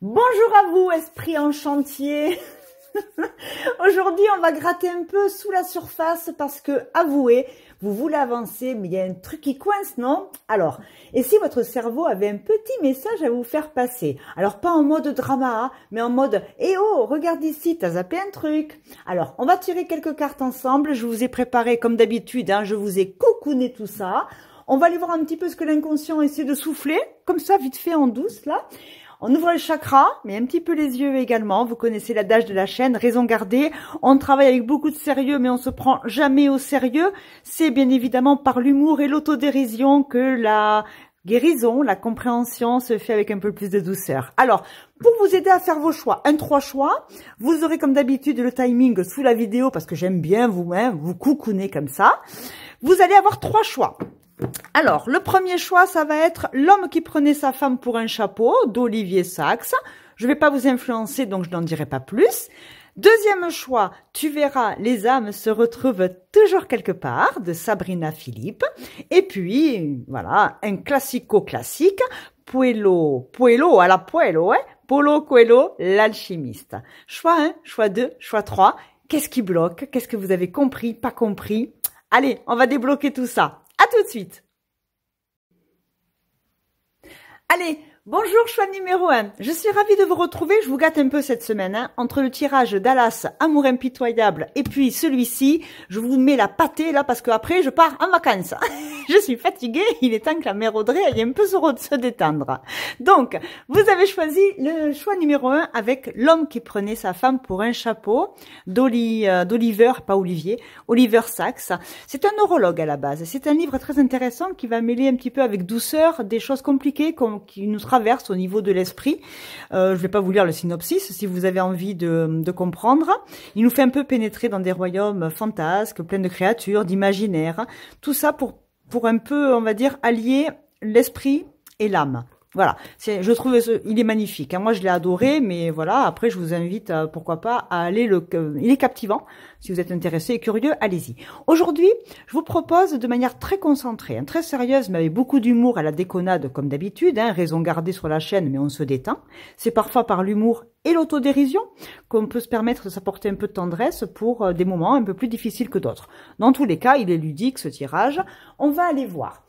Bonjour à vous, esprit en chantier. Aujourd'hui, on va gratter un peu sous la surface parce que, avouez, vous voulez avancer, mais il y a un truc qui coince, non? Alors, et si votre cerveau avait un petit message à vous faire passer? Alors, pas en mode drama, hein, mais en mode « Eh oh, regarde ici, t'as zappé un truc !» Alors, on va tirer quelques cartes ensemble. Je vous ai préparé, comme d'habitude, hein, je vous ai cocooné tout ça. On va aller voir un petit peu ce que l'inconscient essaie de souffler, comme ça, vite fait, en douce, là. On ouvre les chakras, mais un petit peu les yeux également. Vous connaissez l'adage de la chaîne, raison gardée. On travaille avec beaucoup de sérieux, mais on se prend jamais au sérieux. C'est bien évidemment par l'humour et l'autodérision que la guérison, la compréhension se fait avec un peu plus de douceur. Alors, pour vous aider à faire vos choix, 3 choix, vous aurez comme d'habitude le timing sous la vidéo parce que j'aime bien vous coucouner comme ça. Vous allez avoir 3 choix. Alors, le premier choix, ça va être L'homme qui prenait sa femme pour un chapeau d'Olivier Sacks. Je ne vais pas vous influencer, donc je n'en dirai pas plus. Deuxième choix, Tu verras, les âmes se retrouvent toujours quelque part de Sabrina Philippe. Et puis, voilà, un classico-classique, Puello à la Puello, hein, Paulo Coelho, l'alchimiste. Choix 1, choix 2, choix 3. Qu'est-ce qui bloque? Qu'est-ce que vous avez compris, pas compris? Allez, on va débloquer tout ça. À tout de suite. Allez, bonjour choix numéro 1. Je suis ravie de vous retrouver. Je vous gâte un peu cette semaine. Hein. Entre le tirage Dallas, Amour impitoyable et puis celui-ci, je vous mets la pâtée là parce qu'après je pars en vacances. Je suis fatiguée. Il est temps que la mère Audrey aille un peu se détendre. Donc, vous avez choisi le choix numéro 1 avec L'homme qui prenait sa femme pour un chapeau d'Oliver, pas Olivier, Oliver Sacks. C'est un neurologue à la base. C'est un livre très intéressant qui va mêler un petit peu avec douceur des choses compliquées qui nous traversent au niveau de l'esprit. Je vais pas vous lire le synopsis si vous avez envie de comprendre. Il nous fait un peu pénétrer dans des royaumes fantasques, pleins de créatures, d'imaginaires. Tout ça pour un peu, on va dire, allier l'esprit et l'âme. Voilà, je trouve il est magnifique. Moi, je l'ai adoré, mais voilà. Après, je vous invite, pourquoi pas, à aller il est captivant. Si vous êtes intéressé et curieux, allez-y. Aujourd'hui, je vous propose de manière très concentrée, hein, très sérieuse, mais avec beaucoup d'humour à la déconnade, comme d'habitude. Hein, raison gardée sur la chaîne, mais on se détend. C'est parfois par l'humour et l'autodérision qu'on peut se permettre de s'apporter un peu de tendresse pour des moments un peu plus difficiles que d'autres. Dans tous les cas, il est ludique ce tirage. On va aller voir.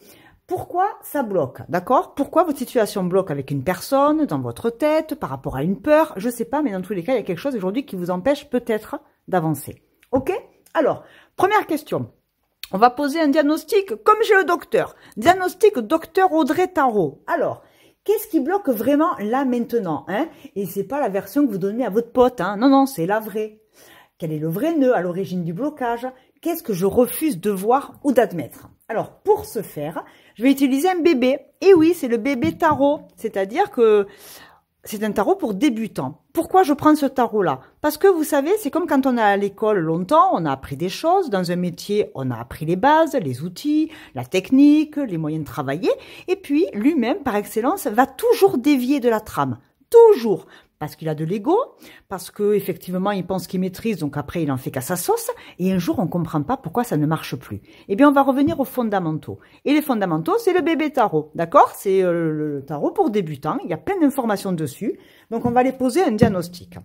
Pourquoi ça bloque, d'accord? Pourquoi votre situation bloque avec une personne, dans votre tête, par rapport à une peur? Je sais pas, mais dans tous les cas, il y a quelque chose aujourd'hui qui vous empêche peut-être d'avancer. Ok? Alors, première question. On va poser un diagnostic comme chez le docteur. Diagnostic docteur Audrey Tarot. Alors, qu'est-ce qui bloque vraiment là maintenant, hein? Et c'est pas la version que vous donnez à votre pote, hein? Non, non, c'est la vraie. Quel est le vrai nœud à l'origine du blocage? Qu'est-ce que je refuse de voir ou d'admettre? Alors, pour ce faire, je vais utiliser un bébé. Et oui, c'est le bébé tarot. C'est-à-dire que c'est un tarot pour débutants. Pourquoi je prends ce tarot-là? Parce que vous savez, c'est comme quand on est à l'école longtemps, on a appris des choses. Dans un métier, on a appris les bases, les outils, la technique, les moyens de travailler. Et puis, lui-même, par excellence, va toujours dévier de la trame. Toujours. Parce qu'il a de l'ego, parce que effectivement il pense qu'il maîtrise, donc après il en fait qu'à sa sauce, et un jour on comprend pas pourquoi ça ne marche plus. Eh bien on va revenir aux fondamentaux. Et les fondamentaux, c'est le bébé tarot, d'accord? C'est le tarot pour débutants, il y a plein d'informations dessus, donc on va les poser un diagnostic.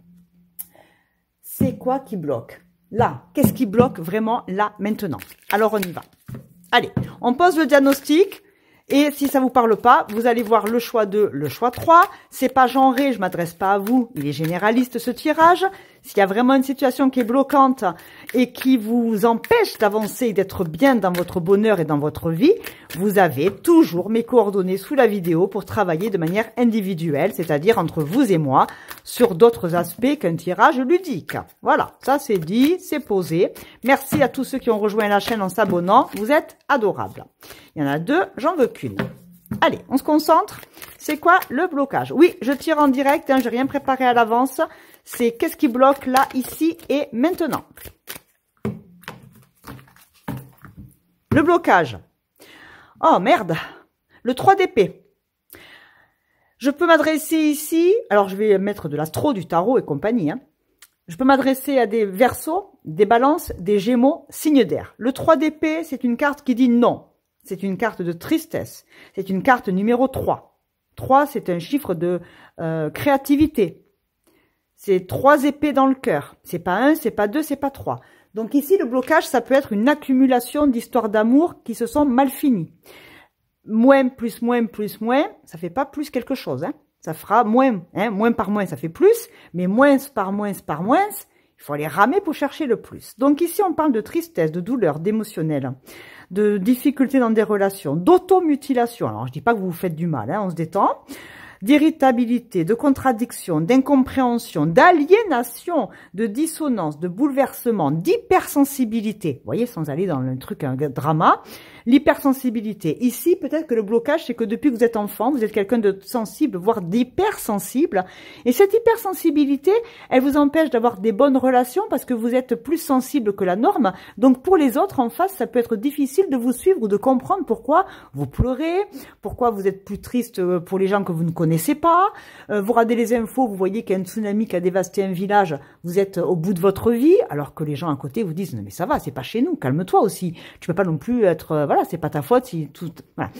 C'est quoi qui bloque? Là, qu'est-ce qui bloque vraiment là, maintenant? Alors on y va. Allez, on pose le diagnostic. Et si ça vous parle pas, vous allez voir le choix 2, le choix 3. C'est pas genré, je m'adresse pas à vous. Il est généraliste ce tirage. S'il y a vraiment une situation qui est bloquante et qui vous empêche d'avancer et d'être bien dans votre bonheur et dans votre vie, vous avez toujours mes coordonnées sous la vidéo pour travailler de manière individuelle, c'est-à-dire entre vous et moi, sur d'autres aspects qu'un tirage ludique. Voilà, ça c'est dit, c'est posé. Merci à tous ceux qui ont rejoint la chaîne en s'abonnant. Vous êtes adorables. Il y en a 2, j'en veux qu'une. Allez, on se concentre. C'est quoi le blocage? Oui, je tire en direct, hein, j'ai rien préparé à l'avance. C'est qu'est-ce qui bloque là, ici et maintenant. Le blocage. Oh merde, le 3 d'épée. Je peux m'adresser ici, alors je vais mettre de l'astro, du tarot et compagnie. Hein. Je peux m'adresser à des Verseaux, des Balances, des Gémeaux, signe d'air. Le 3 d'épée, c'est une carte qui dit non. C'est une carte de tristesse. C'est une carte numéro 3. 3, c'est un chiffre de créativité. C'est 3 épées dans le cœur. C'est pas 1, c'est pas 2, c'est pas 3. Donc ici, le blocage, ça peut être une accumulation d'histoires d'amour qui se sont mal finies. Moins, plus, ça fait pas plus quelque chose, hein. Ça fera moins, hein. Moins par moins, ça fait plus, mais moins par moins, il faut aller ramer pour chercher le plus. Donc ici, on parle de tristesse, de douleur, d'émotionnel, de difficultés dans des relations, d'automutilation. Alors, je dis pas que vous vous faites du mal, hein, on se détend. D'irritabilité, de contradiction, d'incompréhension, d'aliénation, de dissonance, de bouleversement, d'hypersensibilité. Vous voyez, sans aller dans un truc, un drama. L'hypersensibilité. Ici, peut-être que le blocage, c'est que depuis que vous êtes enfant, vous êtes quelqu'un de sensible, voire d'hypersensible. Et cette hypersensibilité, elle vous empêche d'avoir des bonnes relations parce que vous êtes plus sensible que la norme. Donc, pour les autres en face, ça peut être difficile de vous suivre ou de comprendre pourquoi vous pleurez, pourquoi vous êtes plus triste pour les gens que vous ne connaissez pas. Vous regardez les infos, vous voyez qu'il y a un tsunami qui a dévasté un village, vous êtes au bout de votre vie, alors que les gens à côté vous disent « Non mais ça va, c'est pas chez nous, calme-toi aussi. Tu peux pas non plus être... voilà, c'est pas ta faute si tout... » Voilà.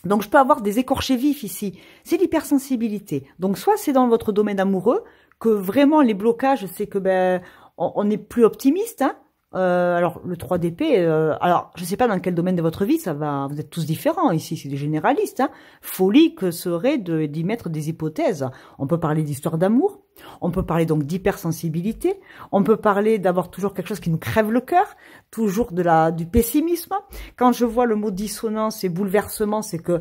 Donc je peux avoir des écorchés vifs ici. C'est l'hypersensibilité. Donc soit c'est dans votre domaine amoureux, que vraiment les blocages, c'est que on est plus optimiste, hein. Alors le 3 d'épée, alors je sais pas dans quel domaine de votre vie ça va, vous êtes tous différents ici, c'est des généralistes, hein. Folie que serait d'y mettre des hypothèses. On peut parler d'histoire d'amour, on peut parler donc d'hypersensibilité, on peut parler d'avoir toujours quelque chose qui nous crève le cœur, toujours du pessimisme. Quand je vois le mot dissonance et bouleversement, c'est que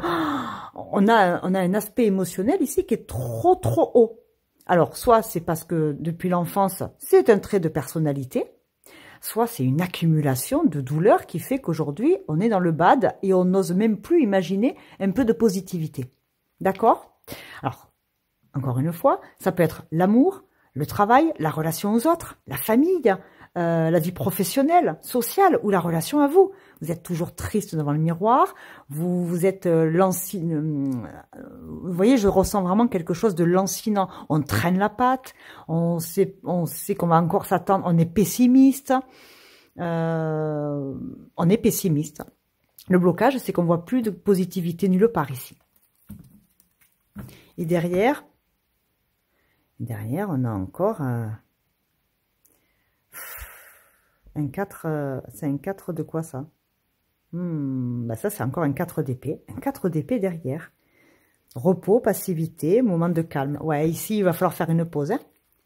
on a un aspect émotionnel ici qui est trop haut. Alors soit c'est parce que depuis l'enfance, c'est un trait de personnalité, soit c'est une accumulation de douleurs qui fait qu'aujourd'hui, on est dans le bad et on n'ose même plus imaginer un peu de positivité. D'accord? Alors, encore une fois, ça peut être l'amour, le travail, la relation aux autres, la famille, la vie professionnelle, sociale ou la relation à vous. Vous êtes toujours triste devant le miroir, vous êtes vous voyez, je ressens vraiment quelque chose de lancinant. On traîne la patte, on sait qu'on va encore s'attendre, on est pessimiste. Le blocage, c'est qu'on voit plus de positivité nulle part ici. Et derrière, on a encore un 4, c'est un 4 de quoi ça? Ça c'est encore un 4 d'épée. Un 4 d'épée derrière. Repos, passivité, moment de calme. Ouais, ici il va falloir faire une pause, hein.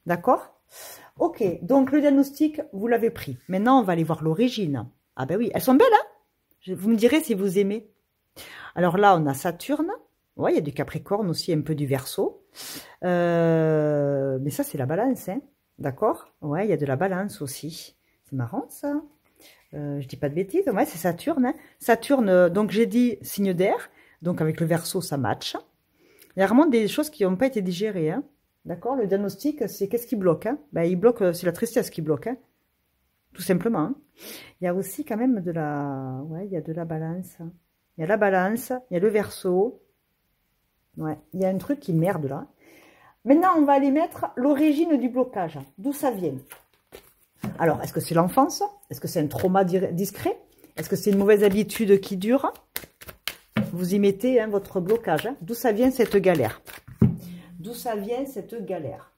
D'accord? Ok, donc le diagnostic, vous l'avez pris. Maintenant on va aller voir l'origine. Ah ben oui, elles sont belles, hein. Vous me direz si vous aimez. Alors là on a Saturne. Ouais, il y a du Capricorne aussi, un peu du Verseau. Mais ça c'est la Balance, hein. D'accord? Ouais, il y a de la Balance aussi. C'est marrant ça. Je dis pas de bêtises. Ouais, c'est Saturne, hein. Saturne, donc j'ai dit signe d'air. Donc avec le Verseau, ça match. Il y a vraiment des choses qui n'ont pas été digérées, hein. D'accord? Le diagnostic, c'est qu'est-ce qui bloque, hein? Il bloque, c'est la tristesse qui bloque, hein. Tout simplement, hein. Il y a aussi quand même de la... Ouais, il y a de la Balance. Il y a la Balance, il y a le Verseau. Ouais, il y a un truc qui merde là. Maintenant, on va aller mettre l'origine du blocage. D'où ça vient? Alors, est-ce que c'est l'enfance? Est-ce que c'est un trauma discret? Est-ce que c'est une mauvaise habitude qui dure? Vous y mettez, hein, votre blocage. Hein. D'où ça vient cette galère? D'où ça vient cette galère?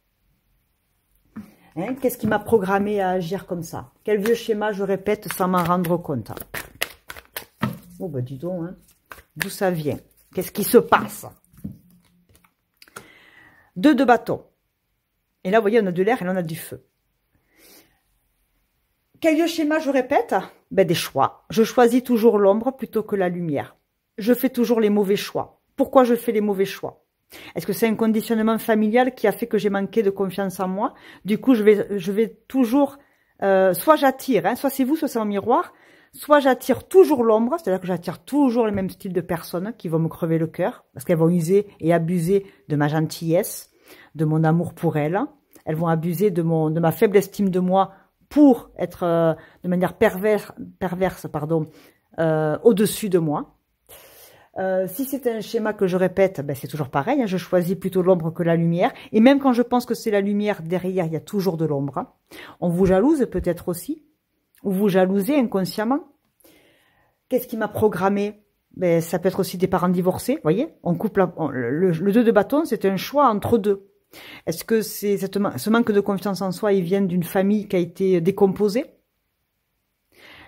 Hein, qu'est-ce qui m'a programmé à agir comme ça? Quel vieux schéma je répète sans m'en rendre compte? Oh, bah dis donc, hein. D'où ça vient? Qu'est-ce qui se passe? 2 de bâton. Et là, vous voyez, on a de l'air et là, on a du feu. Quel vieux schéma je répète? Des choix. Je choisis toujours l'ombre plutôt que la lumière. Je fais toujours les mauvais choix. Pourquoi je fais les mauvais choix? Est-ce que c'est un conditionnement familial qui a fait que j'ai manqué de confiance en moi? Du coup, je vais toujours... soit j'attire, hein, soit c'est vous, soit c'est un miroir. Soit j'attire toujours l'ombre, c'est-à-dire que j'attire toujours le même style de personnes qui vont me crever le cœur, parce qu'elles vont user et abuser de ma gentillesse, de mon amour pour elles. Elles vont abuser de ma faible estime de moi pour être de manière perverse, au-dessus de moi. Si c'est un schéma que je répète, ben c'est toujours pareil, hein, je choisis plutôt l'ombre que la lumière. Et même quand je pense que c'est la lumière, derrière, il y a toujours de l'ombre. Hein. On vous jalouse peut-être aussi, ou vous jalousez inconsciemment. Qu'est-ce qui m'a programmé? Ben, ça peut être aussi des parents divorcés, vous voyez. On coupe le 2 de bâton, c'est un choix entre deux. Est-ce que ce manque de confiance en soi, il vient d'une famille qui a été décomposée?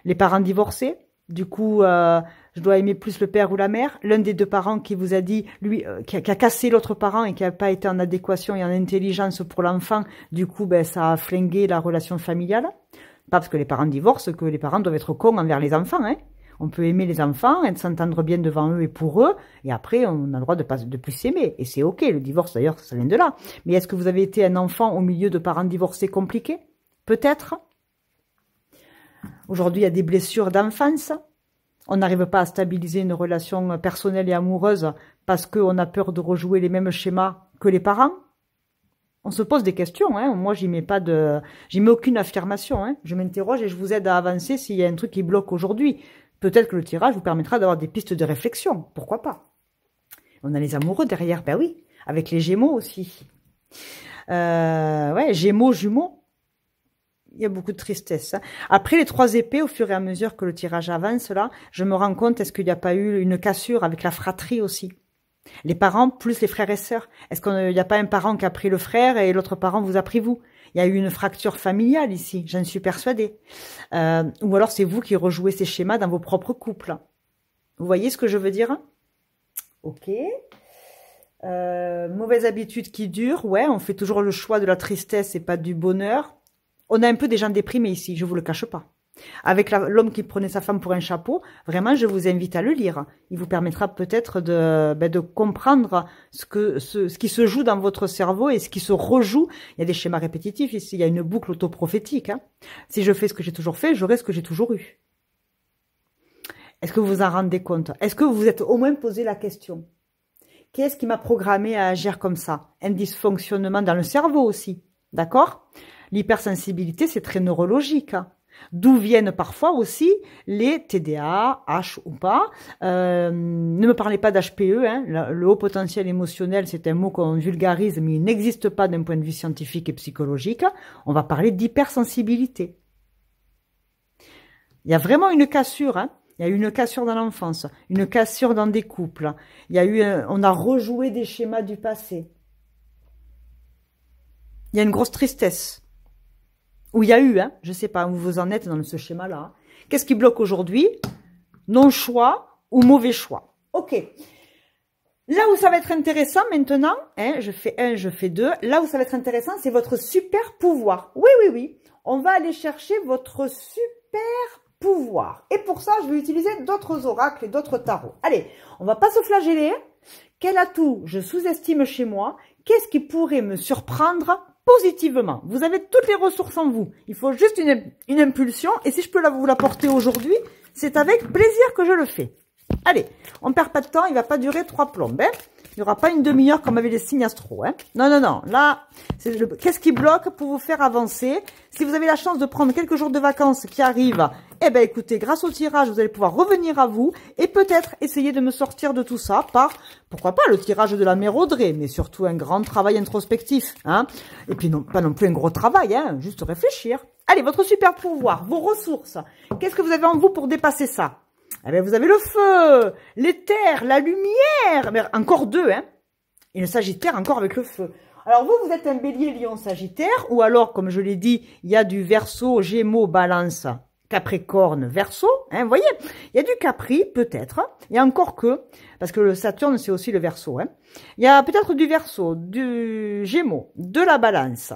Les parents divorcés, du coup, je dois aimer plus le père ou la mère. L'un des deux parents qui vous a dit, lui, qui a cassé l'autre parent et qui n'a pas été en adéquation et en intelligence pour l'enfant, du coup, ben, ça a flingué la relation familiale. Pas parce que les parents divorcent que les parents doivent être cons envers les enfants, hein. On peut aimer les enfants, s'entendre bien devant eux et pour eux, et après, on a le droit de plus s'aimer. Et c'est ok, le divorce d'ailleurs, ça vient de là. Mais est-ce que vous avez été un enfant au milieu de parents divorcés compliqués? Peut-être. Aujourd'hui, il y a des blessures d'enfance. On n'arrive pas à stabiliser une relation personnelle et amoureuse parce qu'on a peur de rejouer les mêmes schémas que les parents. On se pose des questions, hein. Moi, j'y mets aucune affirmation, hein. Je m'interroge et je vous aide à avancer s'il y a un truc qui bloque aujourd'hui. Peut-être que le tirage vous permettra d'avoir des pistes de réflexion. Pourquoi pas? On a les amoureux derrière, ben oui. Avec les Gémeaux aussi. Ouais, Gémeaux, jumeaux. Il y a beaucoup de tristesse. Hein. Après les 3 épées, au fur et à mesure que le tirage avance, là, je me rends compte, est-ce qu'il n'y a pas eu une cassure avec la fratrie aussi? Les parents plus les frères et sœurs. Est-ce qu'il n'y a pas un parent qui a pris le frère et l'autre parent vous a pris vous? Il y a eu une fracture familiale ici, j'en suis persuadée. Ou alors c'est vous qui rejouez ces schémas dans vos propres couples. Vous voyez ce que je veux dire? Ok. Mauvaise habitude qui dure. Ouais, on fait toujours le choix de la tristesse et pas du bonheur. On a un peu des gens déprimés ici, je vous le cache pas. Avec l'homme qui prenait sa femme pour un chapeau, vraiment, je vous invite à le lire. Il vous permettra peut-être de comprendre ce qui se joue dans votre cerveau et ce qui se rejoue. Il y a des schémas répétitifs ici, il y a une boucle autoprophétique. Hein. Si je fais ce que j'ai toujours fait, j'aurai ce que j'ai toujours eu. Est-ce que vous vous en rendez compte? Est-ce que vous vous êtes au moins posé la question? Qu'est-ce qui m'a programmé à agir comme ça? Un dysfonctionnement dans le cerveau aussi, d'accord? L'hypersensibilité, c'est très neurologique. Hein. D'où viennent parfois aussi les TDA, H ou pas. Ne me parlez pas d'HPE, hein. Le haut potentiel émotionnel, c'est un mot qu'on vulgarise, mais il n'existe pas d'un point de vue scientifique et psychologique. On va parler d'hypersensibilité. Il y a vraiment une cassure, hein. Il y a eu une cassure dans l'enfance, une cassure dans des couples. Il y a eu, on a rejoué des schémas du passé. Il y a une grosse tristesse. Où il y a eu, hein, je ne sais pas où vous en êtes dans ce schéma-là. Qu'est-ce qui bloque aujourd'hui? Non-choix ou mauvais choix. Ok. Là où ça va être intéressant maintenant, hein, je fais 1, je fais 2. Là où ça va être intéressant, c'est votre super pouvoir. Oui, oui, oui. On va aller chercher votre super pouvoir. Et pour ça, je vais utiliser d'autres oracles et d'autres tarots. Allez, on va pas se flageller. Quel atout je sous-estime chez moi? Qu'est-ce qui pourrait me surprendre positivement? Vous avez toutes les ressources en vous. Il faut juste une impulsion. Et si je peux vous l'apporter aujourd'hui, c'est avec plaisir que je le fais. Allez, on perd pas de temps. Il va pas durer 3 plombes. Hein. Il n'y aura pas une demi-heure comme avec les signes astro. Hein. Non, non, non. Là, qu'est-ce qui bloque pour vous faire avancer? Si vous avez la chance de prendre quelques jours de vacances qui arrivent, eh ben écoutez, grâce au tirage, vous allez pouvoir revenir à vous et peut-être essayer de me sortir de tout ça par, pourquoi pas, le tirage de la mère Audrey, mais surtout un grand travail introspectif. Hein. Et puis non, pas non plus un gros travail, hein, juste réfléchir. Allez, votre super pouvoir, vos ressources. Qu'est-ce que vous avez en vous pour dépasser ça? Eh bien, vous avez le feu, l'éther, la lumière, mais encore 2, hein. Et le Sagittaire encore avec le feu. Alors vous, vous êtes un bélier, lion, Sagittaire, ou alors, comme je l'ai dit, il y a du Verseau, Gémeaux, Balance, Capricorne, Verseau, hein, vous voyez, il y a du Capri, peut-être, il y a encore que, parce que le Saturne, c'est aussi le Verseau, hein. Il y a peut-être du Verseau, du Gémeaux, de la Balance.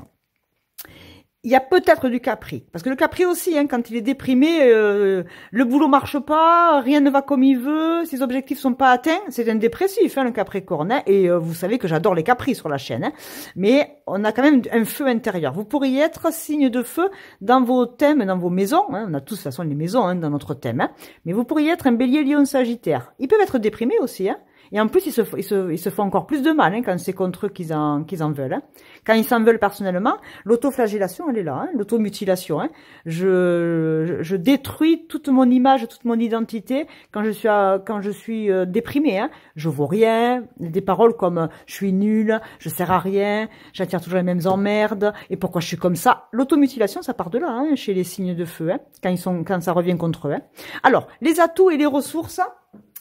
Il y a peut-être du Capri, parce que le Capri aussi, hein, quand il est déprimé, le boulot marche pas, rien ne va comme il veut, ses objectifs sont pas atteints, c'est un dépressif, hein, le Capricorne, hein, et vous savez que j'adore les Capris sur la chaîne, hein, mais on a quand même un feu intérieur. Vous pourriez être signe de feu dans vos thèmes, dans vos maisons, hein, on a tous de toute façon les maisons hein, dans notre thème, hein, mais vous pourriez être un bélier, lion, sagittaire. Ils peuvent être déprimés aussi, hein. Et en plus, ils se font encore plus de mal hein, quand c'est contre eux qu'ils en veulent. Hein. Quand ils s'en veulent personnellement, l'autoflagellation, elle est là, hein, l'automutilation. Hein. Je détruis toute mon image, toute mon identité quand je suis déprimée. Hein. Je vaux rien. Des paroles comme « je suis nulle »,« je sers à rien »,« j'attire toujours les mêmes emmerdes » et « pourquoi je suis comme ça ». L'automutilation, ça part de là, hein, chez les signes de feu, hein, quand ça revient contre eux. Hein. Alors, les atouts et les ressources,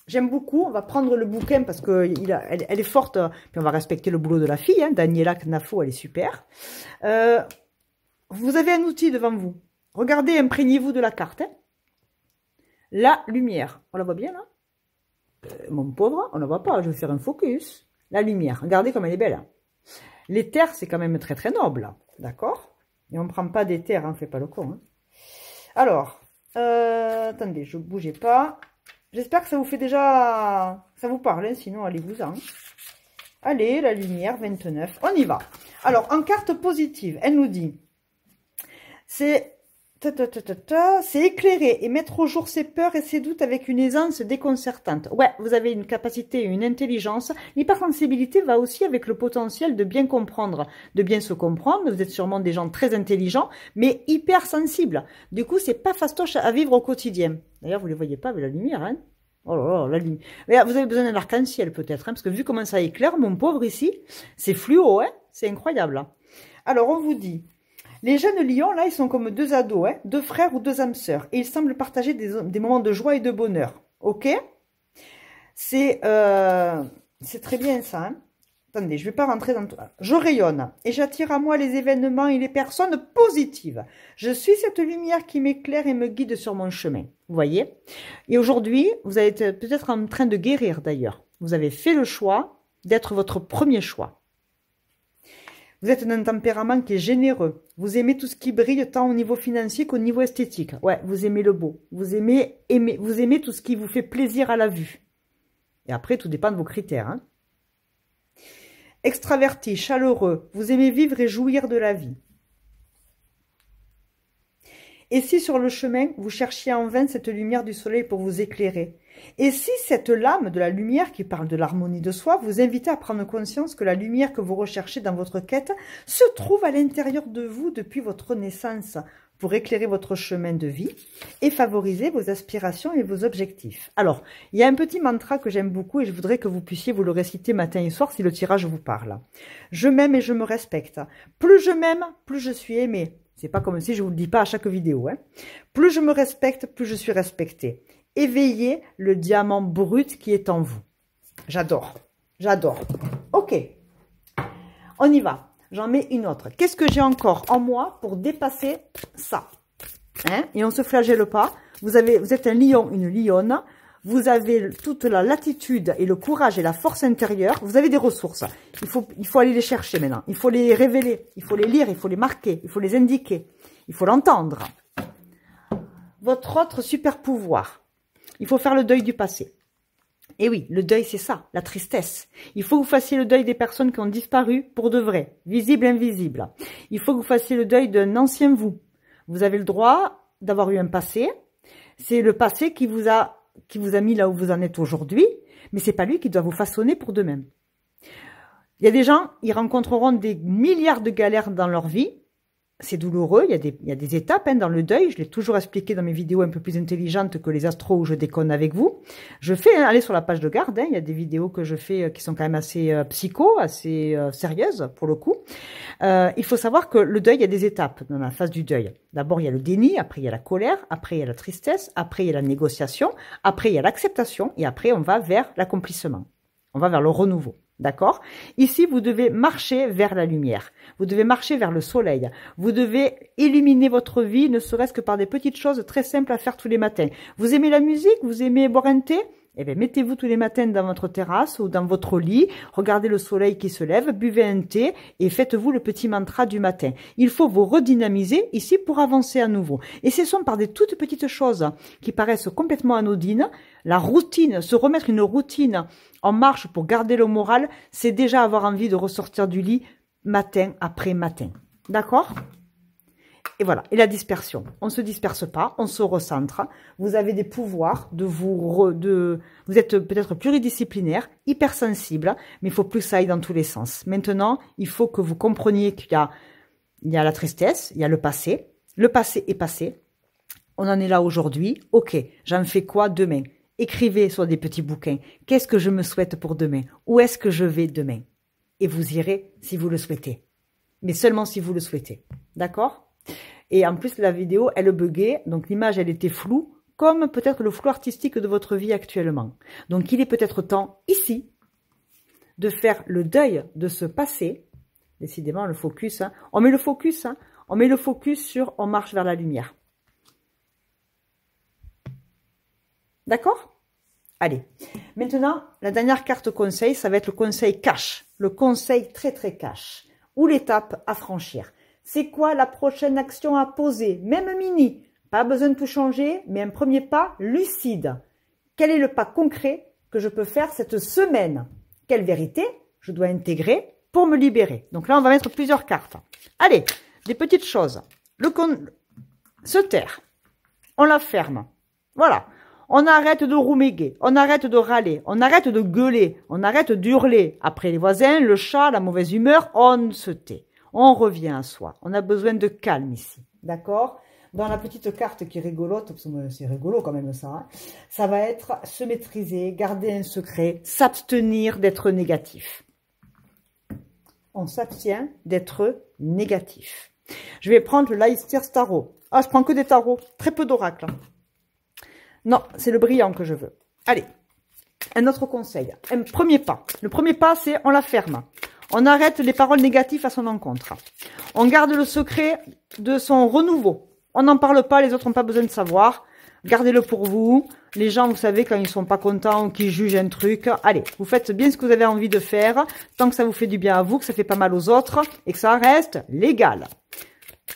j'aime beaucoup. On va prendre le bouquin parce que elle est forte, puis on va respecter le boulot de la fille. Hein. Daniela Knafo, elle est super. Vous avez un outil devant vous. Regardez, imprégnez-vous de la carte. Hein. La lumière. On la voit bien, là mon pauvre, on ne la voit pas. Je vais faire un focus. La lumière. Regardez comme elle est belle. Hein. L'éther, c'est quand même très, très noble. D'accord? Et on ne prend pas d'éther, hein, on ne fait pas le con. Hein. Alors, attendez, je ne bougeais pas. J'espère que ça vous fait déjà... Ça vous parle, hein, sinon allez-vous-en. Allez, la lumière, 29. On y va. Alors, en carte positive, elle nous dit... C'est éclairer et mettre au jour ses peurs et ses doutes avec une aisance déconcertante. Ouais, vous avez une capacité, une intelligence. L'hypersensibilité va aussi avec le potentiel de bien comprendre, de bien se comprendre. Vous êtes sûrement des gens très intelligents, mais hypersensibles. Du coup, c'est pas fastoche à vivre au quotidien. D'ailleurs, vous ne les voyez pas avec la lumière, hein. Oh là là, la lumière. Vous avez besoin d'un arc-en-ciel peut-être, hein, parce que vu comment ça éclaire, mon pauvre ici, c'est fluo, hein. C'est incroyable. Hein. Alors, on vous dit... Les jeunes lions, là, ils sont comme deux ados, hein, deux frères ou deux âmes sœurs. Et ils semblent partager des moments de joie et de bonheur. Ok? C'est très bien, ça. Hein. Attendez, je ne vais pas rentrer dans tout. Je rayonne et j'attire à moi les événements et les personnes positives. Je suis cette lumière qui m'éclaire et me guide sur mon chemin. Vous voyez? Et aujourd'hui, vous êtes peut-être en train de guérir, d'ailleurs. Vous avez fait le choix d'être votre premier choix. Vous êtes d'un tempérament qui est généreux. Vous aimez tout ce qui brille tant au niveau financier qu'au niveau esthétique. Ouais, vous aimez le beau. Vous aimez tout ce qui vous fait plaisir à la vue. Et après, tout dépend de vos critères. Hein. Extraverti, chaleureux. Vous aimez vivre et jouir de la vie. Et si sur le chemin, vous cherchiez en vain cette lumière du soleil pour vous éclairer? Et si cette lame de la lumière qui parle de l'harmonie de soi vous invitait à prendre conscience que la lumière que vous recherchez dans votre quête se trouve à l'intérieur de vous depuis votre naissance pour éclairer votre chemin de vie et favoriser vos aspirations et vos objectifs? Alors, il y a un petit mantra que j'aime beaucoup et je voudrais que vous puissiez vous le réciter matin et soir si le tirage vous parle. Je m'aime et je me respecte. Plus je m'aime, plus je suis aimée. C'est pas comme si je vous le dis pas à chaque vidéo. Hein. Plus je me respecte, plus je suis respectée. Éveillez le diamant brut qui est en vous. J'adore. J'adore. Ok. On y va. J'en mets une autre. Qu'est-ce que j'ai encore en moi pour dépasser ça? Hein? Et on ne se flagelle pas. Vous êtes un lion, une lionne. Vous avez toute la latitude et le courage et la force intérieure. Vous avez des ressources. Il faut aller les chercher maintenant. Il faut les révéler. Il faut les lire. Il faut les marquer. Il faut les indiquer. Il faut l'entendre. Votre autre super pouvoir. Il faut faire le deuil du passé. Et oui, le deuil, c'est ça, la tristesse. Il faut que vous fassiez le deuil des personnes qui ont disparu pour de vrai, visible, invisible. Il faut que vous fassiez le deuil d'un ancien vous. Vous avez le droit d'avoir eu un passé. C'est le passé qui vous a mis là où vous en êtes aujourd'hui, mais c'est pas lui qui doit vous façonner pour demain. Il y a des gens, ils rencontreront des milliards de galères dans leur vie. C'est douloureux, il y a des étapes hein, dans le deuil. Je l'ai toujours expliqué dans mes vidéos un peu plus intelligentes que les astros où je déconne avec vous. Je fais, allez sur la page de garde, hein, il y a des vidéos que je fais qui sont quand même assez psycho, assez sérieuses pour le coup. Il faut savoir que le deuil, il y a des étapes dans la phase du deuil. D'abord, il y a le déni, après il y a la colère, après il y a la tristesse, après il y a la négociation, après il y a l'acceptation et après on va vers l'accomplissement. On va vers le renouveau. D'accord? Ici, vous devez marcher vers la lumière. Vous devez marcher vers le soleil. Vous devez illuminer votre vie, ne serait-ce que par des petites choses très simples à faire tous les matins. Vous aimez la musique? Vous aimez boire un thé? Eh bien, mettez-vous tous les matins dans votre terrasse ou dans votre lit, regardez le soleil qui se lève, buvez un thé et faites-vous le petit mantra du matin. Il faut vous redynamiser ici pour avancer à nouveau. Et ce sont par des toutes petites choses qui paraissent complètement anodines. La routine, se remettre une routine en marche pour garder le moral, c'est déjà avoir envie de ressortir du lit matin après matin. D'accord ? Et voilà, et la dispersion. On ne se disperse pas, on se recentre. Vous avez des pouvoirs vous êtes peut-être pluridisciplinaire, hypersensible, mais il faut plus que ça aille dans tous les sens. Maintenant, il faut que vous compreniez qu'il y a la tristesse, il y a le passé. Le passé est passé. On en est là aujourd'hui. Ok, j'en fais quoi demain? Écrivez sur des petits bouquins. Qu'est-ce que je me souhaite pour demain? Où est-ce que je vais demain? Et vous irez si vous le souhaitez. Mais seulement si vous le souhaitez. D'accord? Et en plus, la vidéo, elle buguait. Donc, l'image, elle était floue, comme peut-être le flou artistique de votre vie actuellement. Donc, il est peut-être temps, ici, de faire le deuil de ce passé. Décidément, le focus. Hein. On met le focus. Hein. On met le focus sur « on marche vers la lumière ». D'accord? Allez. Maintenant, la dernière carte conseil, ça va être le conseil cash. Le conseil très, très cash. Ou l'étape à franchir. C'est quoi la prochaine action à poser? Même mini. Pas besoin de tout changer, mais un premier pas lucide. Quel est le pas concret que je peux faire cette semaine? Quelle vérité je dois intégrer pour me libérer? Donc là, on va mettre plusieurs cartes. Allez, des petites choses. Se taire. On la ferme. Voilà. On arrête de rouméguer, on arrête de râler, on arrête de gueuler, on arrête d'hurler. Après les voisins, le chat, la mauvaise humeur, on se tait. On revient à soi. On a besoin de calme ici. D'accord? Dans la petite carte qui est rigolote, parce que c'est rigolo quand même ça, hein, ça va être se maîtriser, garder un secret, s'abstenir d'être négatif. On s'abstient d'être négatif. Je vais prendre le Leicester Tarot. Ah, je prends que des tarots, très peu d'oracles. Non, c'est le brillant que je veux. Allez, un autre conseil. Un premier pas. Le premier pas, c'est on la ferme. On arrête les paroles négatives à son encontre. On garde le secret de son renouveau. On n'en parle pas, les autres n'ont pas besoin de savoir. Gardez-le pour vous. Les gens, vous savez, quand ils sont pas contents ou qu'ils jugent un truc, allez, vous faites bien ce que vous avez envie de faire, tant que ça vous fait du bien à vous, que ça fait pas mal aux autres et que ça reste légal.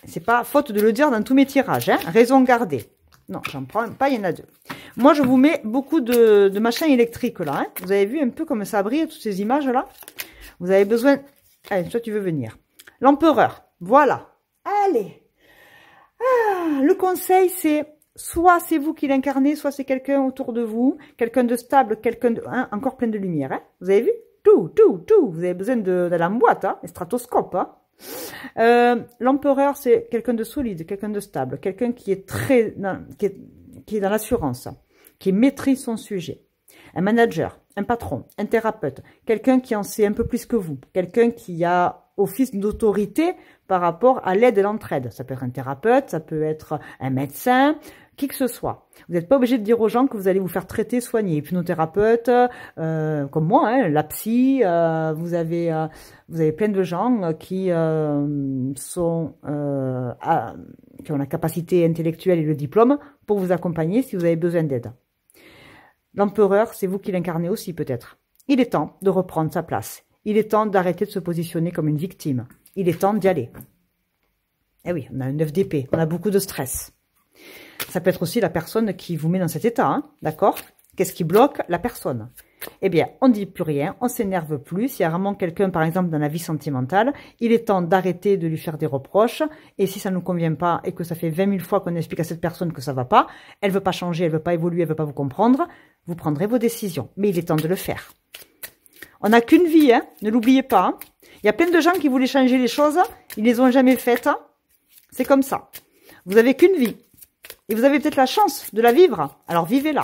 C'est pas faute de le dire dans tous mes tirages, hein. Raison gardée. Non, j'en prends pas, il y en a deux. Moi, je vous mets beaucoup de machins électriques là. Hein. Vous avez vu un peu comme ça brille, toutes ces images-là. Vous avez besoin... Allez, toi, tu veux venir. L'empereur. Voilà. Allez. Ah, le conseil, c'est soit c'est vous qui l'incarnez, soit c'est quelqu'un autour de vous. Quelqu'un de stable, quelqu'un de... Hein, encore plein de lumière. Hein. Vous avez vu? Tout. Vous avez besoin d'aller en boîte, hein, les stratoscopes. Hein. L'empereur, c'est quelqu'un de solide, quelqu'un de stable, quelqu'un qui est qui est dans l'assurance, qui maîtrise son sujet. Un manager, un patron, un thérapeute, quelqu'un qui en sait un peu plus que vous, quelqu'un qui a office d'autorité par rapport à l'aide et l'entraide. Ça peut être un thérapeute, ça peut être un médecin, qui que ce soit. Vous n'êtes pas obligé de dire aux gens que vous allez vous faire traiter, soigner. Hypnothérapeute, comme moi, hein, la psy, vous avez plein de gens qui qui ont la capacité intellectuelle et le diplôme pour vous accompagner si vous avez besoin d'aide. L'empereur, c'est vous qui l'incarnez aussi peut-être. Il est temps de reprendre sa place. Il est temps d'arrêter de se positionner comme une victime. Il est temps d'y aller. Eh oui, on a un 9 d'épée, on a beaucoup de stress. Ça peut être aussi la personne qui vous met dans cet état, hein, d'accord? Qu'est-ce qui bloque la personne? Eh bien, on ne dit plus rien, on s'énerve plus. S'il y a vraiment quelqu'un, par exemple, dans la vie sentimentale, il est temps d'arrêter de lui faire des reproches. Et si ça ne nous convient pas et que ça fait 20 000 fois qu'on explique à cette personne que ça va pas, elle veut pas changer, elle veut pas évoluer, elle veut pas vous comprendre, vous prendrez vos décisions. Mais il est temps de le faire. On n'a qu'une vie, hein, ne l'oubliez pas. Hein. Il y a plein de gens qui voulaient changer les choses, ils les ont jamais faites. Hein. C'est comme ça. Vous avez qu'une vie. Et vous avez peut-être la chance de la vivre, alors vivez-la.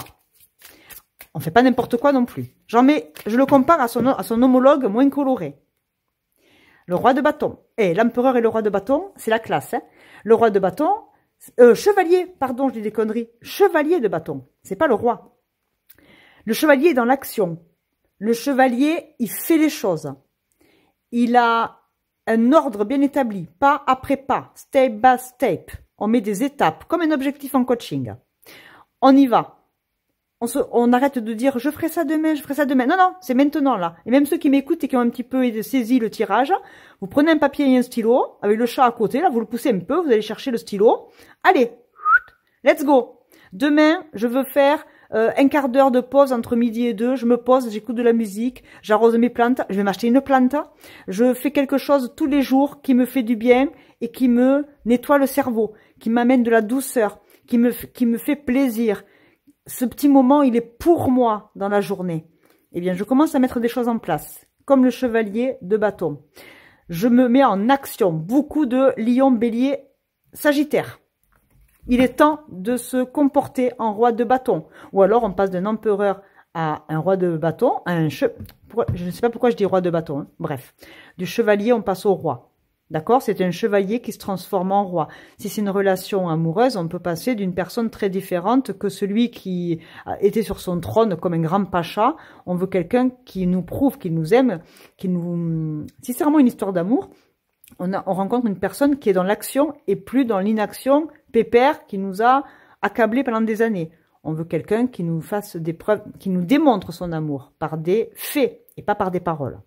On ne fait pas n'importe quoi non plus. Je le compare à son homologue moins coloré. Le roi de bâton. Et l'empereur et le roi de bâton, c'est la classe. Hein. Le roi de bâton, chevalier, pardon, je dis des conneries. Chevalier de bâton, c'est pas le roi. Le chevalier est dans l'action. Le chevalier, il fait les choses. Il a un ordre bien établi, pas après pas, step by step. On met des étapes, comme un objectif en coaching. On y va. On arrête de dire « je ferai ça demain, je ferai ça demain ». Non, non, c'est maintenant là. Et même ceux qui m'écoutent et qui ont un petit peu saisi le tirage, vous prenez un papier et un stylo, avec le chat à côté, là, vous le poussez un peu, vous allez chercher le stylo. Allez, let's go. Demain, je veux faire un quart d'heure de pause entre midi et 2, je me pose, j'écoute de la musique, j'arrose mes plantes, je vais m'acheter une plante, je fais quelque chose tous les jours qui me fait du bien et qui me nettoie le cerveau, qui m'amène de la douceur, qui me fait plaisir. Ce petit moment, il est pour moi dans la journée. Eh bien, je commence à mettre des choses en place, comme le chevalier de bâton. Je me mets en action, beaucoup de lion, bélier, sagittaire. Il est temps de se comporter en roi de bâton. Ou alors, on passe d'un empereur à un roi de bâton, à un je ne sais pas pourquoi je dis roi de bâton. Hein. Bref, du chevalier, on passe au roi. D'accord? C'est un chevalier qui se transforme en roi. Si c'est une relation amoureuse, on peut passer d'une personne très différente que celui qui était sur son trône comme un grand pacha. On veut quelqu'un qui nous prouve, qu'il nous aime, qui nous... Si c'est vraiment une histoire d'amour, on rencontre une personne qui est dans l'action et plus dans l'inaction pépère qui nous a accablés pendant des années. On veut quelqu'un qui nous fasse des preuves, qui nous démontre son amour par des faits et pas par des paroles.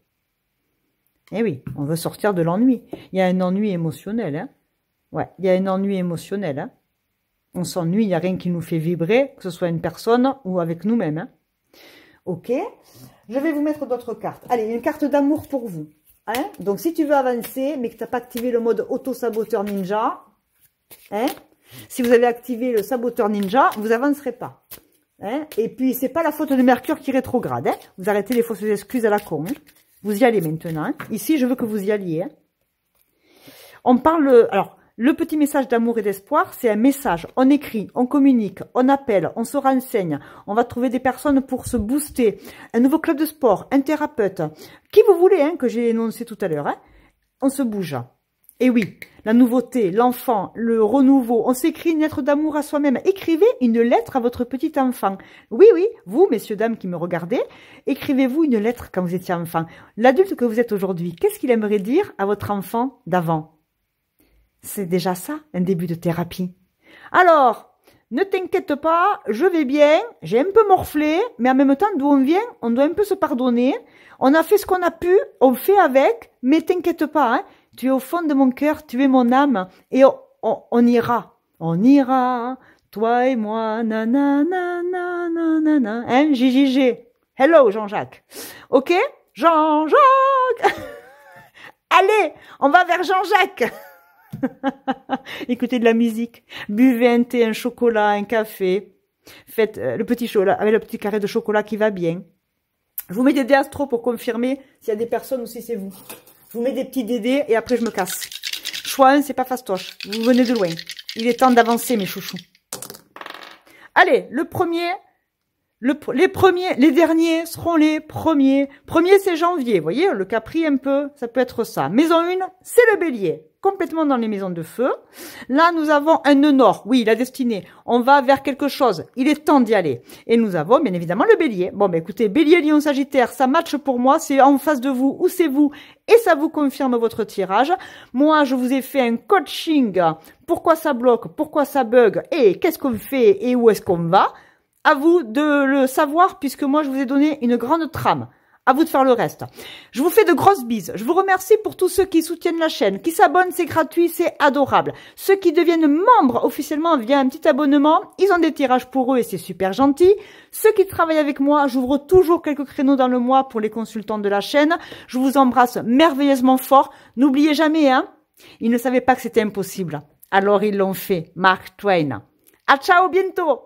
Eh oui, on veut sortir de l'ennui. Il y a un ennui émotionnel. Hein. Ouais, il y a un ennui émotionnel. Hein. On s'ennuie, il n'y a rien qui nous fait vibrer, que ce soit une personne ou avec nous-mêmes. Hein. Ok, je vais vous mettre d'autres cartes. Allez, une carte d'amour pour vous. Hein? Donc, si tu veux avancer, mais que tu n'as pas activé le mode auto-saboteur ninja, hein? Si vous avez activé le saboteur ninja, vous avancerez pas. Hein? Et puis, c'est pas la faute de Mercure qui rétrograde. Hein? Vous arrêtez les fausses excuses à la con. Hein? Vous y allez maintenant. Hein? Ici, je veux que vous y alliez. Hein? On parle... Alors, le petit message d'amour et d'espoir, c'est un message. On écrit, on communique, on appelle, on se renseigne. On va trouver des personnes pour se booster. Un nouveau club de sport, un thérapeute. Qui vous voulez, hein, que j'ai énoncé tout à l'heure. Hein. On se bouge. Et oui, la nouveauté, l'enfant, le renouveau. On s'écrit une lettre d'amour à soi-même. Écrivez une lettre à votre petit enfant. Oui, oui, vous, messieurs, dames qui me regardez, écrivez-vous une lettre quand vous étiez enfant. L'adulte que vous êtes aujourd'hui, qu'est-ce qu'il aimerait dire à votre enfant d'avant? C'est déjà ça, un début de thérapie. Alors, ne t'inquiète pas, je vais bien, j'ai un peu morflé, mais en même temps, d'où on vient, on doit un peu se pardonner. On a fait ce qu'on a pu, on fait avec, mais t'inquiète pas, hein, tu es au fond de mon cœur, tu es mon âme, et on ira. On ira, toi et moi, nanana, nanana, hein, JJG. Hello, Jean-Jacques. Ok? Jean-Jacques. Allez, on va vers Jean-Jacques. Écoutez de la musique, buvez un thé, un chocolat, un café, faites le petit chocolat avec le petit carré de chocolat qui va bien. Je vous mets des dés astro pour confirmer s'il y a des personnes ou si c'est vous. Je vous mets des petits dés et après je me casse. Choix 1, c'est pas fastoche, vous venez de loin. Il est temps d'avancer mes chouchous. Allez, le premier, les derniers seront les premiers. Premier c'est janvier, vous voyez, le Capri un peu, ça peut être ça. Maison 1, c'est le bélier. Complètement dans les maisons de feu. Là, nous avons un nœud nord. Oui, la destinée. On va vers quelque chose. Il est temps d'y aller. Et nous avons, bien évidemment, le bélier. Bon, ben écoutez, bélier, lion, sagittaire, ça matche pour moi. C'est en face de vous ou c'est vous. Et ça vous confirme votre tirage. Moi, je vous ai fait un coaching. Pourquoi ça bloque? Pourquoi ça bug? Et qu'est-ce qu'on fait? Et où est-ce qu'on va? À vous de le savoir puisque moi, je vous ai donné une grande trame. À vous de faire le reste. Je vous fais de grosses bises. Je vous remercie pour tous ceux qui soutiennent la chaîne, qui s'abonnent, c'est gratuit, c'est adorable. Ceux qui deviennent membres officiellement via un petit abonnement, ils ont des tirages pour eux et c'est super gentil. Ceux qui travaillent avec moi, j'ouvre toujours quelques créneaux dans le mois pour les consultants de la chaîne. Je vous embrasse merveilleusement fort. N'oubliez jamais, hein, ils ne savaient pas que c'était impossible. Alors ils l'ont fait. Mark Twain. À ciao, bientôt.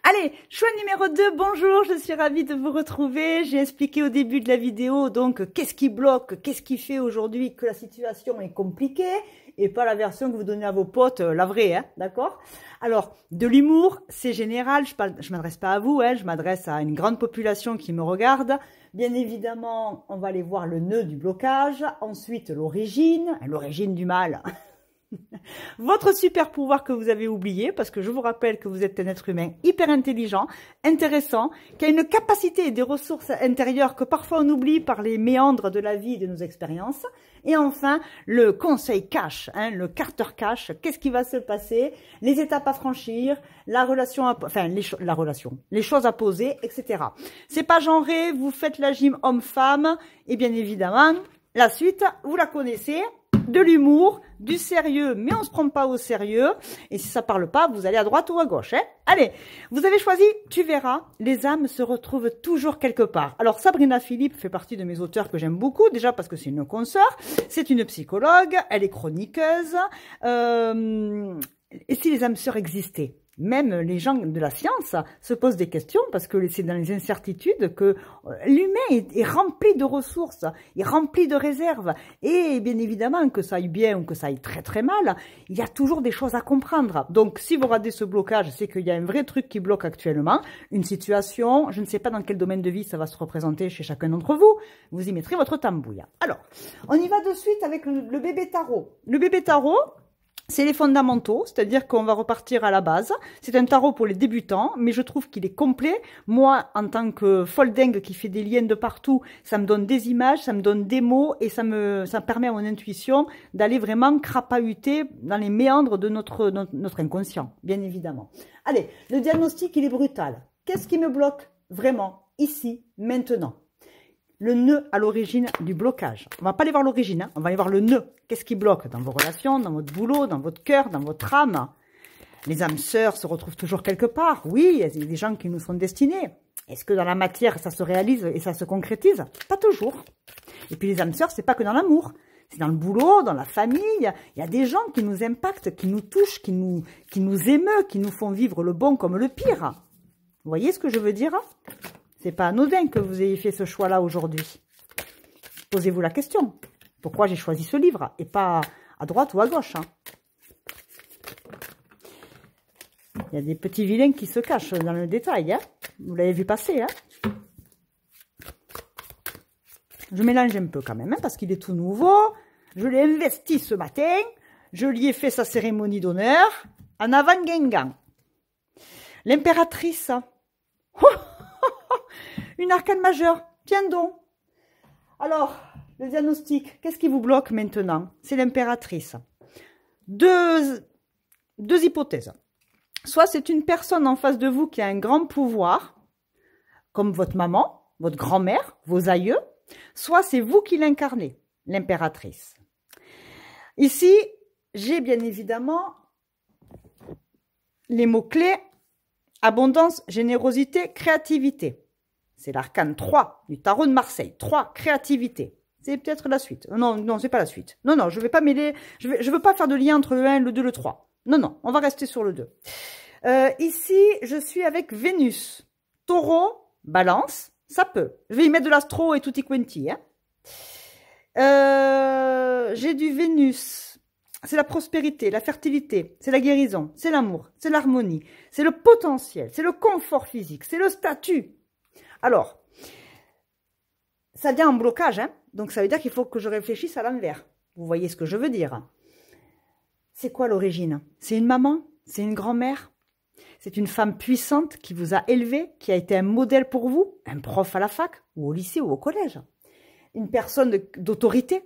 Allez, choix numéro 2, bonjour, je suis ravie de vous retrouver. J'ai expliqué au début de la vidéo, donc, qu'est-ce qui bloque, qu'est-ce qui fait aujourd'hui que la situation est compliquée et pas la version que vous donnez à vos potes, la vraie, hein, d'accord? Alors, de l'humour, c'est général, je m'adresse pas à vous, hein, je m'adresse à une grande population qui me regarde. Bien évidemment, on va aller voir le nœud du blocage, ensuite l'origine du mal. Votre super pouvoir que vous avez oublié, parce que je vous rappelle que vous êtes un être humain hyper intelligent, intéressant, qui a une capacité et des ressources intérieures que parfois on oublie par les méandres de la vie et de nos expériences. Et enfin, le conseil cash, hein, le Carter cash, qu'est-ce qui va se passer, les étapes à franchir, la relation, les choses à poser, etc. C'est pas genré, vous faites la gym homme-femme, et bien évidemment, La suite, vous la connaissez. De l'humour, du sérieux, mais on se prend pas au sérieux. Et si ça parle pas, vous allez à droite ou à gauche. Hein. Allez, vous avez choisi, tu verras, les âmes se retrouvent toujours quelque part. Alors Sabrina Philippe fait partie de mes auteurs que j'aime beaucoup, déjà parce que c'est une consoeur, c'est une psychologue, elle est chroniqueuse. Et si les âmes sœurs existaient? Même les gens de la science se posent des questions parce que c'est dans les incertitudes que l'humain est rempli de ressources, est rempli de réserves. Et bien évidemment, que ça aille bien ou que ça aille très très mal, il y a toujours des choses à comprendre. Donc si vous ratez ce blocage, c'est qu'il y a un vrai truc qui bloque actuellement, une situation, je ne sais pas dans quel domaine de vie ça va se représenter chez chacun d'entre vous, vous y mettrez votre tambouille. Alors, on y va de suite avec le bébé tarot. Le bébé tarot, c'est les fondamentaux, c'est-à-dire qu'on va repartir à la base. C'est un tarot pour les débutants, mais je trouve qu'il est complet. Moi, en tant que folle dingue qui fait des liens de partout, ça me donne des images, ça me donne des mots et ça permet à mon intuition d'aller vraiment crapahuter dans les méandres de notre inconscient, bien évidemment. Allez, le diagnostic, il est brutal. Qu'est-ce qui me bloque vraiment, ici, maintenant? Le nœud à l'origine du blocage. On va pas aller voir l'origine, hein, on va aller voir le nœud. Qu'est-ce qui bloque dans vos relations, dans votre boulot, dans votre cœur, dans votre âme? Les âmes sœurs se retrouvent toujours quelque part. Oui, il y a des gens qui nous sont destinés. Est-ce que dans la matière, ça se réalise et ça se concrétise? Pas toujours. Et puis les âmes sœurs, c'est pas que dans l'amour. C'est dans le boulot, dans la famille. Il y a des gens qui nous impactent, qui nous touchent, qui nous émeut, qui nous font vivre le bon comme le pire. Vous voyez ce que je veux dire? C'est pas anodin que vous ayez fait ce choix-là aujourd'hui. Posez-vous la question. Pourquoi j'ai choisi ce livre et pas à droite ou à gauche? Hein. Il y a des petits vilains qui se cachent dans le détail. Hein. Vous l'avez vu passer. Hein. Je mélange un peu quand même, hein, parce qu'il est tout nouveau. Je l'ai investi ce matin. Je lui ai fait sa cérémonie d'honneur. En avant Guingamp. L'impératrice. Une arcane majeure. Tiens donc. Alors, le diagnostic, qu'est-ce qui vous bloque maintenant? C'est l'impératrice. Deux hypothèses. Soit c'est une personne en face de vous qui a un grand pouvoir, comme votre maman, votre grand-mère, vos aïeux. Soit c'est vous qui l'incarnez, l'impératrice. Ici, j'ai bien évidemment les mots-clés abondance, générosité, créativité. C'est l'arcane 3 du tarot de Marseille. 3, créativité. C'est peut-être la suite. Non, non, c'est pas la suite. Non, non, je vais pas mêler. Je veux pas faire de lien entre le 1, le 2, le 3. Non, non, on va rester sur le 2. Ici, je suis avec Vénus. Taureau, balance, ça peut. Je vais y mettre de l'astro et tutti quanti. Hein. J'ai du Vénus. C'est la prospérité, la fertilité, c'est la guérison, c'est l'amour, c'est l'harmonie, c'est le potentiel, c'est le confort physique, c'est le statut. Alors, ça vient en blocage, hein, donc ça veut dire qu'il faut que je réfléchisse à l'envers. Vous voyez ce que je veux dire? C'est quoi l'origine? C'est une maman? C'est une grand-mère? C'est une femme puissante qui vous a élevé, qui a été un modèle pour vous? Un prof à la fac, ou au lycée, ou au collège? Une personne d'autorité?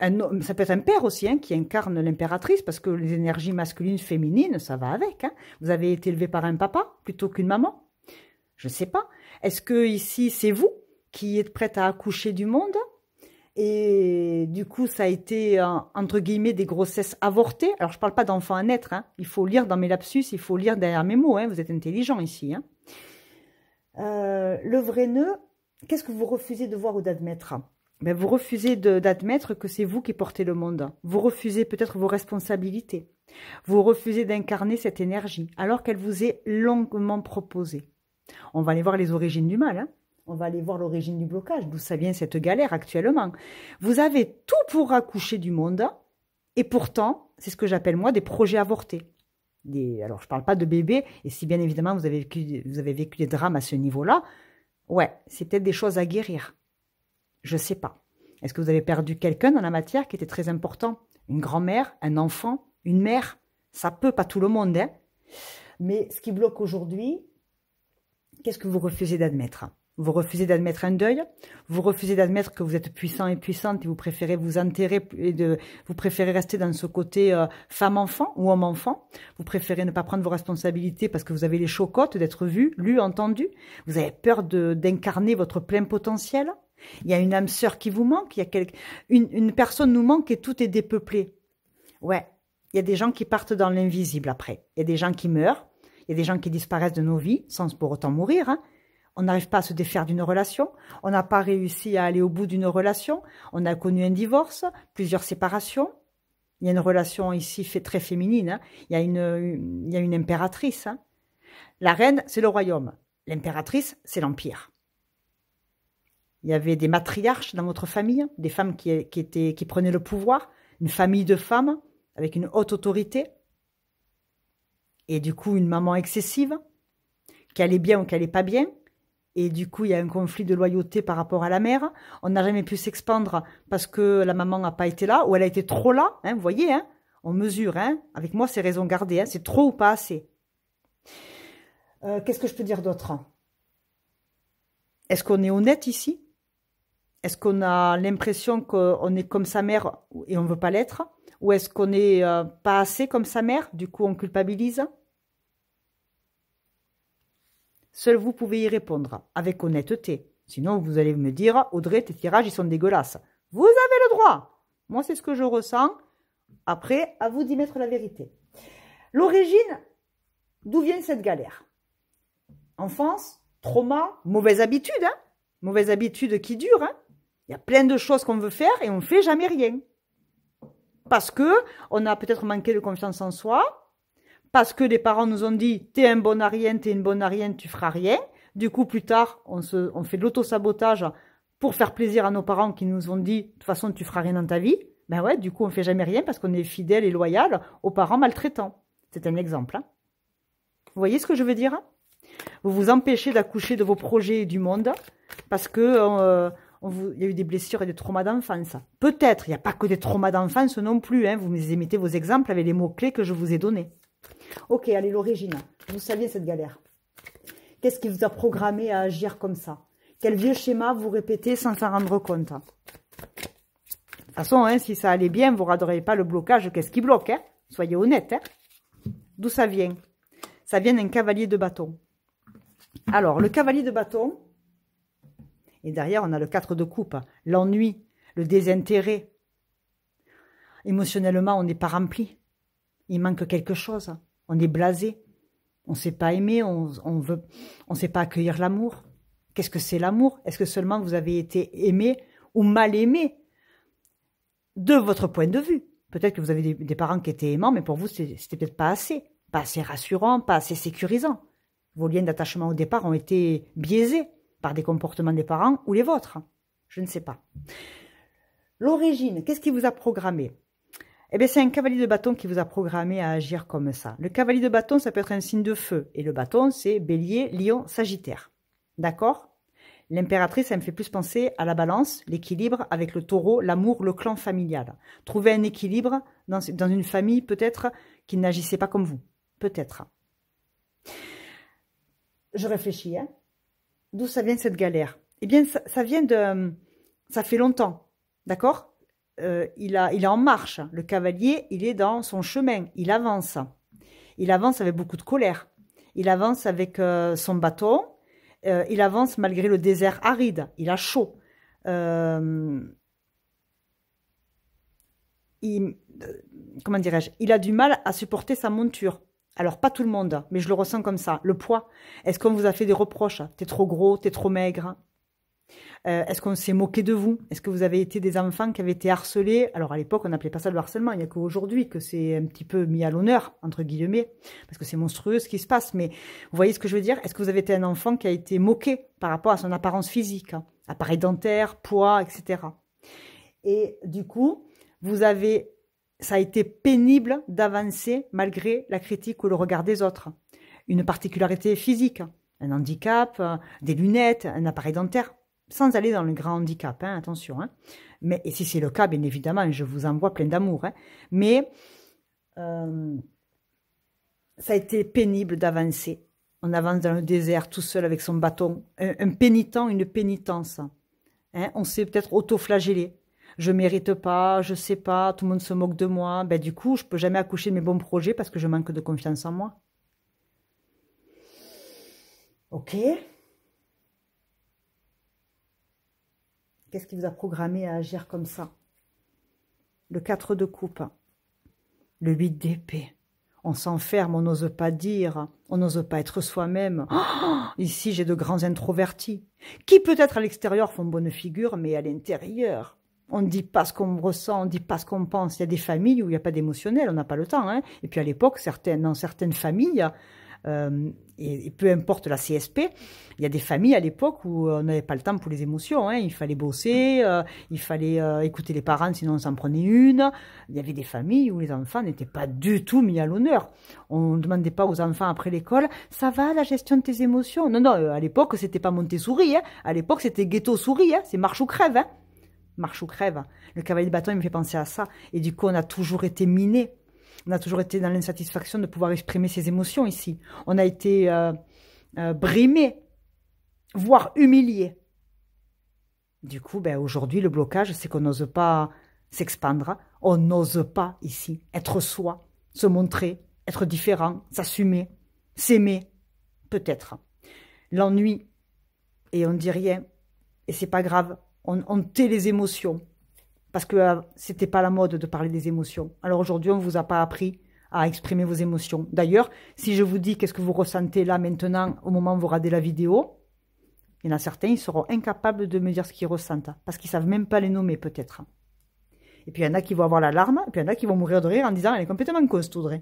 Ça peut être un père aussi, hein, qui incarne l'impératrice, parce que les énergies masculines, féminines, ça va avec. Hein. Vous avez été élevé par un papa plutôt qu'une maman? Je ne sais pas. Est-ce que ici, c'est vous qui êtes prête à accoucher du monde? Et du coup, ça a été, entre guillemets, des grossesses avortées. Alors, je ne parle pas d'enfants à naître. Hein. Il faut lire dans mes lapsus, il faut lire derrière mes mots. Hein. Vous êtes intelligent ici. Hein. Le vrai nœud, qu'est-ce que vous refusez de voir ou d'admettre? Ben, vous refusez d'admettre que c'est vous qui portez le monde. Vous refusez peut-être vos responsabilités. Vous refusez d'incarner cette énergie, alors qu'elle vous est longuement proposée. On va aller voir les origines du mal. Hein. On va aller voir l'origine du blocage, d'où ça vient cette galère actuellement. Vous avez tout pour accoucher du monde, et pourtant, c'est ce que j'appelle moi des projets avortés. Alors, je ne parle pas de bébés, et si bien évidemment vous avez vécu des drames à ce niveau-là, ouais, c'est peut-être des choses à guérir. Je ne sais pas. Est-ce que vous avez perdu quelqu'un dans la matière qui était très important? Une grand-mère, un enfant, une mère? Ça peut, pas tout le monde. Hein. Mais ce qui bloque aujourd'hui, qu'est-ce que vous refusez d'admettre? Vous refusez d'admettre un deuil? Vous refusez d'admettre que vous êtes puissant et puissante et vous préférez vous enterrer et vous préférez rester dans ce côté femme-enfant ou homme-enfant? Vous préférez ne pas prendre vos responsabilités parce que vous avez les chocottes d'être vu, lu, entendu? Vous avez peur d'incarner votre plein potentiel? Il y a une âme sœur qui vous manque, il y a une personne nous manque et tout est dépeuplé. Ouais, il y a des gens qui partent dans l'invisible après. Il y a des gens qui meurent, il y a des gens qui disparaissent de nos vies sans pour autant mourir. Hein. On n'arrive pas à se défaire d'une relation, on n'a pas réussi à aller au bout d'une relation, on a connu un divorce, plusieurs séparations. Il y a une relation ici très féminine, hein. Il y a une impératrice. Hein. La reine, c'est le royaume. L'impératrice, c'est l'empire. Il y avait des matriarches dans votre famille, des femmes qui prenaient le pouvoir, une famille de femmes avec une haute autorité, et du coup une maman excessive, qui allait bien ou qui allait pas bien, et du coup il y a un conflit de loyauté par rapport à la mère. On n'a jamais pu s'expandre parce que la maman n'a pas été là, ou elle a été trop là, hein, vous voyez, hein, on mesure, hein, avec moi c'est raison gardée, hein, c'est trop ou pas assez. Qu'est-ce que je peux dire d'autre? Est-ce qu'on est honnête ici? Est-ce qu'on a l'impression qu'on est comme sa mère et on ne veut pas l'être? Ou est-ce qu'on n'est pas assez comme sa mère, du coup on culpabilise? Seul vous pouvez y répondre, avec honnêteté. Sinon vous allez me dire, Audrey, tes tirages ils sont dégueulasses. Vous avez le droit. Moi c'est ce que je ressens. Après, à vous d'y mettre la vérité. L'origine, d'où vient cette galère? Enfance, trauma, mauvaise habitude, hein? Mauvaise habitude qui dure, hein? Il y a plein de choses qu'on veut faire et on ne fait jamais rien. Parce que on a peut-être manqué de confiance en soi, parce que les parents nous ont dit « t'es un bon à rien, t'es une bonne à rien, tu feras rien ». Du coup, plus tard, on fait de l'autosabotage pour faire plaisir à nos parents qui nous ont dit « de toute façon, tu feras rien dans ta vie ». Ben ouais, du coup, on ne fait jamais rien parce qu'on est fidèle et loyal aux parents maltraitants. C'est un exemple. Hein. Vous voyez ce que je veux dire? Vous vous empêchez d'accoucher de vos projets et du monde parce que il y a eu des blessures et des traumas d'enfance. Peut-être, il n'y a pas que des traumas d'enfance non plus. Hein. Vous mettez vos exemples avec les mots-clés que je vous ai donnés. Ok, allez, l'origine. Vous saviez cette galère. Qu'est-ce qui vous a programmé à agir comme ça? Quel vieux schéma vous répétez sans s'en rendre compte? De toute façon, hein, si ça allait bien, vous ne raderez pas le blocage. Qu'est-ce qui bloque? Hein? Soyez honnête. Hein. D'où ça vient? Ça vient d'un cavalier de bâton. Alors, le cavalier de bâton, et derrière, on a le 4 de coupe, l'ennui, le désintérêt. Émotionnellement, on n'est pas rempli. Il manque quelque chose. On est blasé. On ne sait pas aimer, on ne sait pas accueillir l'amour. Qu'est-ce que c'est l'amour? Est-ce que seulement vous avez été aimé ou mal aimé de votre point de vue? Peut-être que vous avez des parents qui étaient aimants, mais pour vous, c'était peut-être pas assez. Pas assez rassurant, pas assez sécurisant. Vos liens d'attachement au départ ont été biaisés par des comportements des parents ou les vôtres. Je ne sais pas. L'origine, qu'est-ce qui vous a programmé? Eh bien, c'est un cavalier de bâton qui vous a programmé à agir comme ça. Le cavalier de bâton, ça peut être un signe de feu. Et le bâton, c'est bélier, lion, sagittaire. D'accord? L'impératrice, elle me fait plus penser à la balance, l'équilibre avec le taureau, l'amour, le clan familial. Trouver un équilibre dans une famille, peut-être, qui n'agissait pas comme vous. Peut-être. Je réfléchis, hein. D'où ça vient cette galère? Eh bien, ça vient de... Ça fait longtemps, d'accord? Il est en marche. Le cavalier, il est dans son chemin. Il avance. Il avance avec beaucoup de colère. Il avance avec son bâton. Il avance malgré le désert aride. Il a chaud. Comment dirais-je? Il a du mal à supporter sa monture. Alors, pas tout le monde, mais je le ressens comme ça. Le poids. Est-ce qu'on vous a fait des reproches? T'es trop gros, t'es trop maigre. Est-ce qu'on s'est moqué de vous? Est-ce que vous avez été des enfants qui avaient été harcelés? Alors, à l'époque, on n'appelait pas ça le harcèlement. Il n'y a qu'aujourd'hui que c'est un petit peu mis à l'honneur, entre guillemets, parce que c'est monstrueux ce qui se passe. Mais vous voyez ce que je veux dire? Est-ce que vous avez été un enfant qui a été moqué par rapport à son apparence physique, hein? Appareil dentaire, poids, etc. Et du coup, ça a été pénible d'avancer malgré la critique ou le regard des autres. Une particularité physique, un handicap, des lunettes, un appareil dentaire, sans aller dans le grand handicap, hein, attention. Hein. Mais, et si c'est le cas, bien évidemment, je vous envoie plein d'amour. Hein. Mais ça a été pénible d'avancer. On avance dans le désert tout seul avec son bâton. Un pénitent, une pénitence. Hein. On s'est peut-être auto-flagellé. Je mérite pas, je sais pas, tout le monde se moque de moi. Ben, du coup, je peux jamais accoucher de mes bons projets parce que je manque de confiance en moi. Ok. Qu'est-ce qui vous a programmé à agir comme ça? Le 4 de coupe. Le 8 d'épée. On s'enferme, on n'ose pas dire, on n'ose pas être soi-même. Oh, ici, j'ai de grands introvertis, qui peut-être à l'extérieur font bonne figure, mais à l'intérieur, on ne dit pas ce qu'on ressent, on ne dit pas ce qu'on pense. Il y a des familles où il n'y a pas d'émotionnel, on n'a pas le temps. Hein. Et puis à l'époque, dans certaines familles, et peu importe la CSP, il y a des familles à l'époque où on n'avait pas le temps pour les émotions. Hein. Il fallait bosser, il fallait écouter les parents, sinon on s'en prenait une. Il y avait des familles où les enfants n'étaient pas du tout mis à l'honneur. On ne demandait pas aux enfants après l'école, ça va la gestion de tes émotions? Non, non, à l'époque, c'était pas Montessori. Hein. À l'époque, c'était ghetto souris. Hein. C'est marche ou crève. Hein. Marche ou crève. Le cavalier de bâton, il me fait penser à ça. Et du coup, on a toujours été minés. On a toujours été dans l'insatisfaction de pouvoir exprimer ses émotions ici. On a été brimés, voire humiliés. Du coup, ben, aujourd'hui, le blocage, c'est qu'on n'ose pas s'expandre. On n'ose pas ici être soi, se montrer, être différent, s'assumer, s'aimer, peut-être. L'ennui, et on ne dit rien, et c'est pas grave, on tait les émotions. Parce que c'était pas la mode de parler des émotions. Alors aujourd'hui, on ne vous a pas appris à exprimer vos émotions. D'ailleurs, si je vous dis qu'est-ce que vous ressentez là maintenant, au moment où vous regardez la vidéo, il y en a certains, ils seront incapables de me dire ce qu'ils ressentent. Parce qu'ils ne savent même pas les nommer peut-être. Et puis il y en a qui vont avoir l'alarme, et puis il y en a qui vont mourir de rire en disant « elle est complètement conne, Audrey ».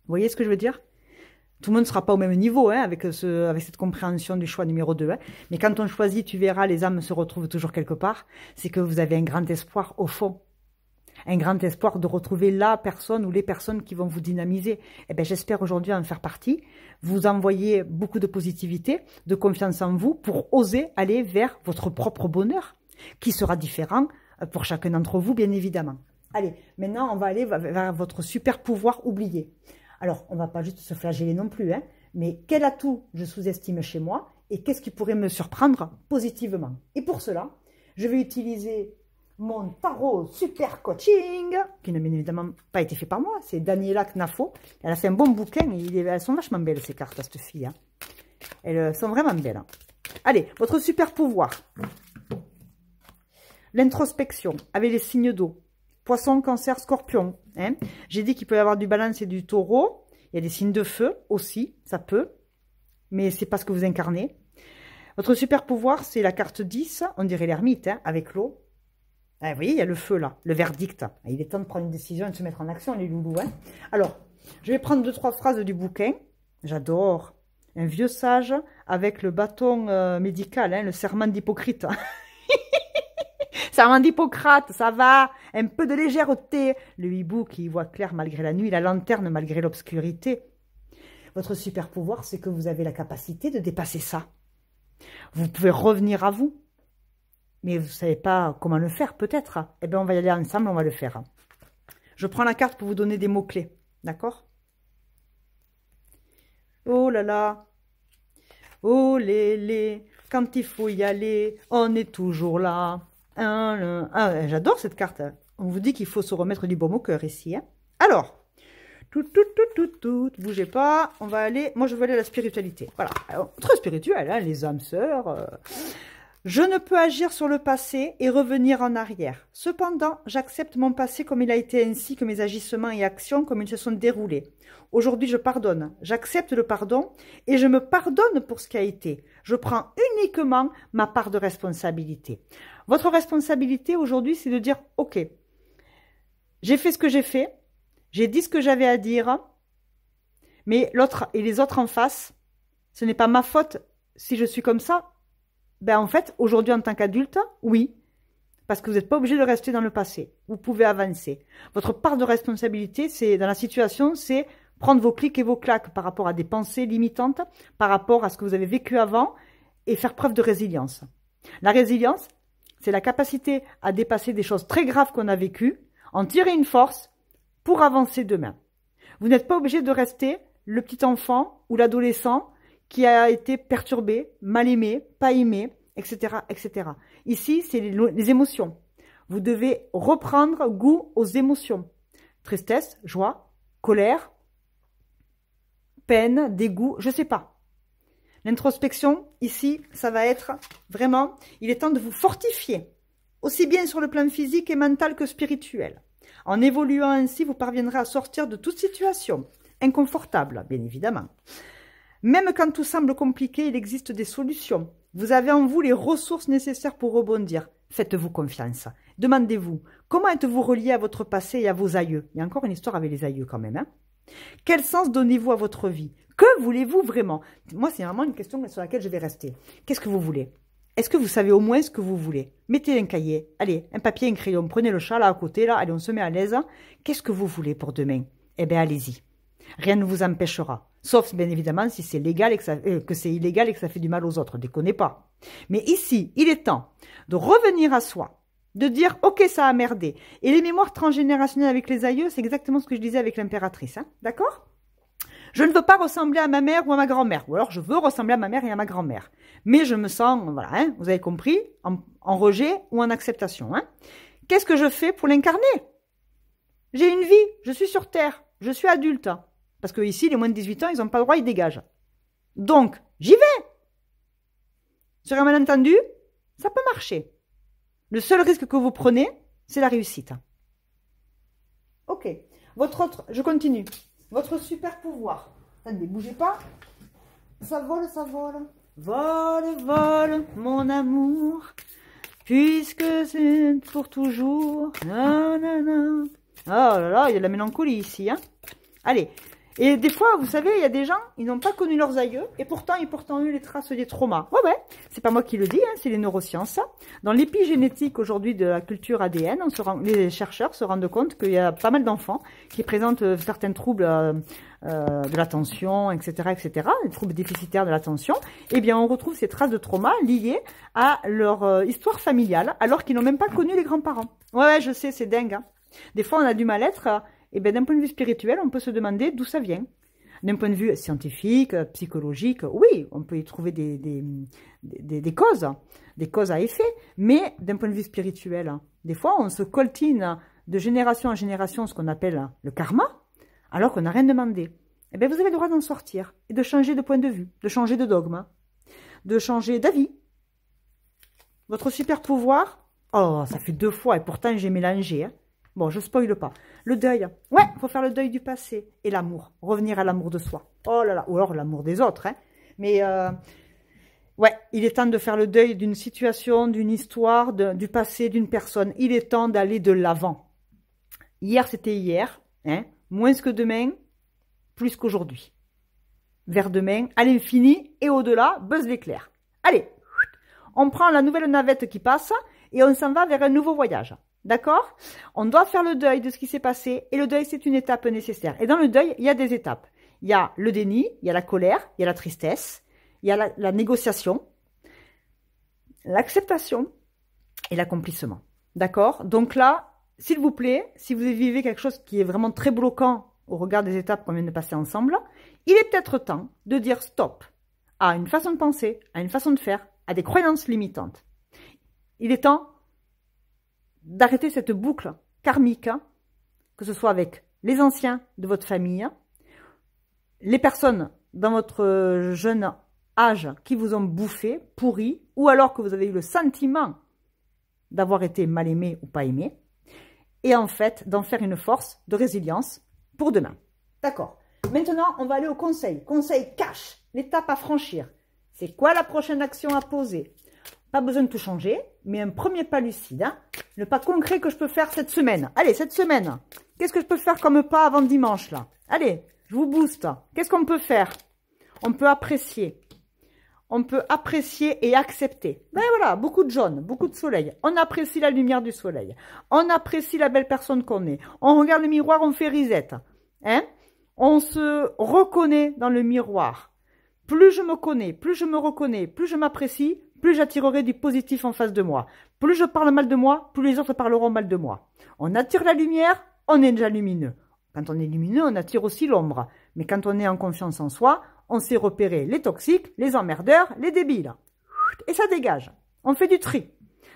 Vous voyez ce que je veux dire? Tout le monde ne sera pas au même niveau hein, avec cette compréhension du choix numéro 2. Hein. Mais quand on choisit, tu verras, les âmes se retrouvent toujours quelque part. C'est que vous avez un grand espoir au fond. Un grand espoir de retrouver la personne ou les personnes qui vont vous dynamiser. Eh bien, j'espère aujourd'hui en faire partie. Vous envoyer beaucoup de positivité, de confiance en vous pour oser aller vers votre propre bonheur, qui sera différent pour chacun d'entre vous, bien évidemment. Allez, maintenant, on va aller vers votre super pouvoir oublié. Alors, on ne va pas juste se flageller non plus, hein, mais quel atout je sous-estime chez moi et qu'est-ce qui pourrait me surprendre positivement? Et pour cela, je vais utiliser mon tarot super coaching, qui n'a bien évidemment pas été fait par moi, c'est Daniela Knafo. Elle a fait un bon bouquin et elles sont vachement belles ces cartes à cette fille. Hein. Elles sont vraiment belles. Hein. Allez, votre super pouvoir. L'introspection avec les signes d'eau. Poisson, cancer, scorpion. Hein. J'ai dit qu'il peut y avoir du balance et du taureau. Il y a des signes de feu aussi, ça peut. Mais c'est pas ce que vous incarnez. Votre super pouvoir, c'est la carte 10. On dirait l'ermite, hein, avec l'eau. Ah, vous voyez, il y a le feu là, le verdict. Il est temps de prendre une décision et de se mettre en action, les loulous. Hein. Alors, je vais prendre 2-3 phrases du bouquin. J'adore. Un vieux sage avec le bâton médical, hein, le serment d'Hippocrate. Serment d'Hippocrate, ça va. Un peu de légèreté. Le hibou qui voit clair malgré la nuit, la lanterne malgré l'obscurité. Votre super pouvoir, c'est que vous avez la capacité de dépasser ça. Vous pouvez revenir à vous. Mais vous ne savez pas comment le faire, peut-être. Eh bien, on va y aller ensemble, on va le faire. Je prends la carte pour vous donner des mots-clés. D'accord? Oh là là. Oh lélé. Quand il faut y aller, on est toujours là. Ah, j'adore cette carte. On vous dit qu'il faut se remettre du baume au cœur ici. Hein. Alors, bougez pas. On va aller... Moi, je veux aller à la spiritualité. Voilà. Alors, très spirituel, hein, les âmes sœurs... Je ne peux agir sur le passé et revenir en arrière. Cependant, j'accepte mon passé comme il a été ainsi que mes agissements et actions comme ils se sont déroulés. Aujourd'hui, je pardonne. J'accepte le pardon et je me pardonne pour ce qui a été. Je prends uniquement ma part de responsabilité. Votre responsabilité aujourd'hui, c'est de dire « Ok, j'ai fait ce que j'ai fait, j'ai dit ce que j'avais à dire, mais l'autre et les autres en face, ce n'est pas ma faute si je suis comme ça. » Ben en fait, aujourd'hui en tant qu'adulte, oui, parce que vous n'êtes pas obligé de rester dans le passé. Vous pouvez avancer. Votre part de responsabilité, c'est dans la situation, c'est prendre vos clics et vos claques par rapport à des pensées limitantes, par rapport à ce que vous avez vécu avant, et faire preuve de résilience. La résilience, c'est la capacité à dépasser des choses très graves qu'on a vécues, en tirer une force pour avancer demain. Vous n'êtes pas obligé de rester le petit enfant ou l'adolescent qui a été perturbé, mal aimé, pas aimé, etc., etc. Ici, c'est les émotions. Vous devez reprendre goût aux émotions. Tristesse, joie, colère, peine, dégoût, je ne sais pas. L'introspection, ici, ça va être vraiment, il est temps de vous fortifier, aussi bien sur le plan physique et mental que spirituel. En évoluant ainsi, vous parviendrez à sortir de toute situation, inconfortable, bien évidemment. Même quand tout semble compliqué, il existe des solutions. Vous avez en vous les ressources nécessaires pour rebondir. Faites-vous confiance. Demandez-vous, comment êtes-vous relié à votre passé et à vos aïeux? Il y a encore une histoire avec les aïeux quand même. Hein? Quel sens donnez-vous à votre vie? Que voulez-vous vraiment? Moi, c'est vraiment une question sur laquelle je vais rester. Qu'est-ce que vous voulez? Est-ce que vous savez au moins ce que vous voulez? Mettez un cahier, allez, un papier, un crayon, prenez le chat là à côté, là, allez, on se met à l'aise. Qu'est-ce que vous voulez pour demain? Eh bien, allez-y. Rien ne vous empêchera. Sauf, bien évidemment, si c'est légal et que c'est illégal et que ça fait du mal aux autres. Déconnez pas. Mais ici, il est temps de revenir à soi, de dire, ok, ça a merdé. Et les mémoires transgénérationnelles avec les aïeux, c'est exactement ce que je disais avec l'impératrice. Hein, d'accord? Je ne veux pas ressembler à ma mère ou à ma grand-mère. Ou alors, je veux ressembler à ma mère et à ma grand-mère. Mais je me sens, voilà, hein, vous avez compris, en rejet ou en acceptation. Hein. Qu'est-ce que je fais pour l'incarner? J'ai une vie, je suis sur Terre, je suis adulte. Parce que ici, les moins de 18 ans, ils n'ont pas le droit, ils dégagent. Donc, j'y vais. Sur un malentendu, ça peut marcher. Le seul risque que vous prenez, c'est la réussite. Ok. Je continue. Votre super pouvoir. Attendez, bougez pas. Ça vole, ça vole. Vole, vole, mon amour. Puisque c'est pour toujours. Nanana. Oh là là, il y a de la mélancolie ici. Hein. Allez. Et des fois, vous savez, il y a des gens, ils n'ont pas connu leurs aïeux, et pourtant, ils portent en eux les traces des traumas. Ouais, c'est pas moi qui le dis, hein, c'est les neurosciences. Dans l'épigénétique aujourd'hui de la culture ADN, les chercheurs se rendent compte qu'il y a pas mal d'enfants qui présentent certains troubles de l'attention, etc., etc., des troubles déficitaires de l'attention. Eh bien, on retrouve ces traces de trauma liées à leur histoire familiale, alors qu'ils n'ont même pas connu les grands-parents. Ouais, je sais, c'est dingue. Hein. Des fois, on a du mal-être. Et bien, d'un point de vue spirituel, on peut se demander d'où ça vient. D'un point de vue scientifique, psychologique, oui, on peut y trouver des causes à effet. Mais d'un point de vue spirituel, des fois, on se coltine de génération en génération ce qu'on appelle le karma, alors qu'on n'a rien demandé. Eh bien, vous avez le droit d'en sortir et de changer de point de vue, de changer de dogme, de changer d'avis. Votre super pouvoir, oh, ça fait 2 fois et pourtant j'ai mélangé, hein. Bon, je spoile pas. Le deuil. Ouais, il faut faire le deuil du passé. Et l'amour. Revenir à l'amour de soi. Oh là là. Ou alors l'amour des autres. Hein. Mais, ouais, il est temps de faire le deuil d'une situation, d'une histoire, du passé, d'une personne. Il est temps d'aller de l'avant. Hier, c'était hier. Hein. Moins que demain, plus qu'aujourd'hui. Vers demain, à l'infini et au-delà, buzz l'éclair. Allez, on prend la nouvelle navette qui passe et on s'en va vers un nouveau voyage. D'accord? On doit faire le deuil de ce qui s'est passé et le deuil, c'est une étape nécessaire. Et dans le deuil, il y a des étapes. Il y a le déni, il y a la colère, il y a la tristesse, il y a la négociation, l'acceptation et l'accomplissement. D'accord? Donc là, s'il vous plaît, si vous vivez quelque chose qui est vraiment très bloquant au regard des étapes qu'on vient de passer ensemble, il est peut-être temps de dire stop à une façon de penser, à une façon de faire, à des croyances limitantes. Il est temps d'arrêter cette boucle karmique, que ce soit avec les anciens de votre famille, les personnes dans votre jeune âge qui vous ont bouffé, pourri, ou alors que vous avez eu le sentiment d'avoir été mal aimé ou pas aimé, et en fait d'en faire une force de résilience pour demain. D'accord. Maintenant, on va aller au conseil. Conseil cash, l'étape à franchir. C'est quoi la prochaine action à poser? Pas besoin de tout changer, mais un premier pas lucide. Hein, le pas concret que je peux faire cette semaine. Allez, cette semaine, qu'est-ce que je peux faire comme pas avant dimanche, là? Allez, je vous booste. Qu'est-ce qu'on peut faire? On peut apprécier. On peut apprécier et accepter. Ben voilà, beaucoup de jaune, beaucoup de soleil. On apprécie la lumière du soleil. On apprécie la belle personne qu'on est. On regarde le miroir, on fait reset. Hein? On se reconnaît dans le miroir. Plus je me connais, plus je me reconnais, plus je m'apprécie, plus j'attirerai du positif en face de moi. Plus je parle mal de moi, plus les autres parleront mal de moi. On attire la lumière, on est déjà lumineux. Quand on est lumineux, on attire aussi l'ombre. Mais quand on est en confiance en soi, on sait repérer les toxiques, les emmerdeurs, les débiles. Et ça dégage. On fait du tri.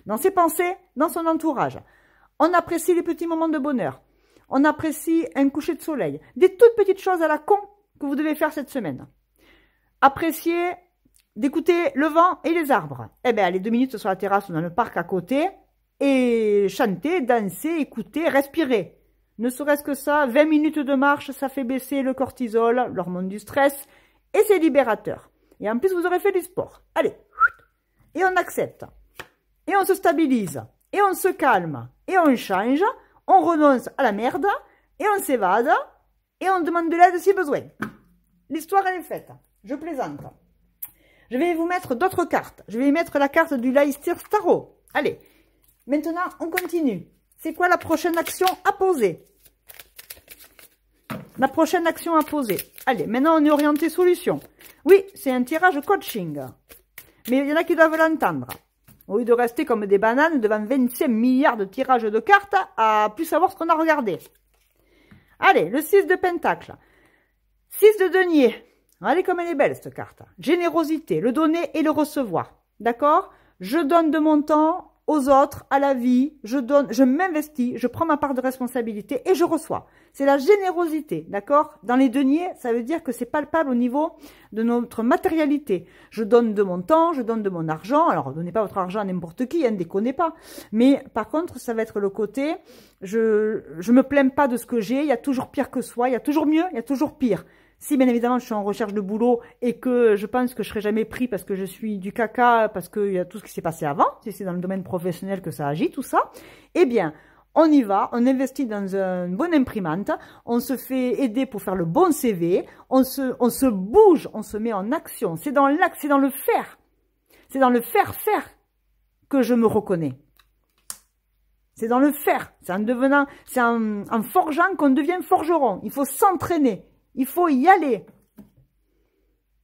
Dans ses pensées, dans son entourage. On apprécie les petits moments de bonheur. On apprécie un coucher de soleil. Des toutes petites choses à la con que vous devez faire cette semaine. Appréciez d'écouter le vent et les arbres. Eh bien, allez 2 minutes sur la terrasse ou dans le parc à côté et chanter, danser, écouter, respirer. Ne serait-ce que ça, 20 minutes de marche, ça fait baisser le cortisol, l'hormone du stress, et c'est libérateur. Et en plus, vous aurez fait du sport. Allez, et on accepte, et on se stabilise, et on se calme, et on change, on renonce à la merde, et on s'évade, et on demande de l'aide si besoin. L'histoire, elle est faite. Je plaisante. Je vais vous mettre d'autres cartes. Je vais mettre la carte du Leicester Tarot. Allez, maintenant, on continue. C'est quoi la prochaine action à poser? La prochaine action à poser. Allez, maintenant, on est orienté solution. Oui, c'est un tirage coaching. Mais il y en a qui doivent l'entendre. Au lieu de rester comme des bananes devant 25 milliards de tirages de cartes à plus savoir ce qu'on a regardé. Allez, le 6 de Pentacle. 6 de denier. Allez comme elle est belle cette carte. Générosité, le donner et le recevoir. D'accord? Je donne de mon temps aux autres, à la vie. Je donne, je m'investis, je prends ma part de responsabilité et je reçois. C'est la générosité, d'accord? Dans les deniers, ça veut dire que c'est palpable au niveau de notre matérialité. Je donne de mon temps, je donne de mon argent. Alors, donnez pas votre argent à n'importe qui, ne déconnez pas. Mais par contre, ça va être le côté, je me plains pas de ce que j'ai. Il y a toujours pire que soi, il y a toujours mieux, il y a toujours pire. Si bien évidemment je suis en recherche de boulot et que je pense que je serai jamais pris parce que je suis du caca, parce qu'il y a tout ce qui s'est passé avant, si c'est dans le domaine professionnel que ça agit, tout ça, eh bien, on y va, on investit dans une bonne imprimante, on se fait aider pour faire le bon CV, on se bouge, on se met en action. C'est dans l'axe, c'est dans le faire. C'est dans le faire que je me reconnais. C'est dans le faire. C'est en devenant, c'est en forgeant qu'on devient forgeron. Il faut s'entraîner. Il faut y aller.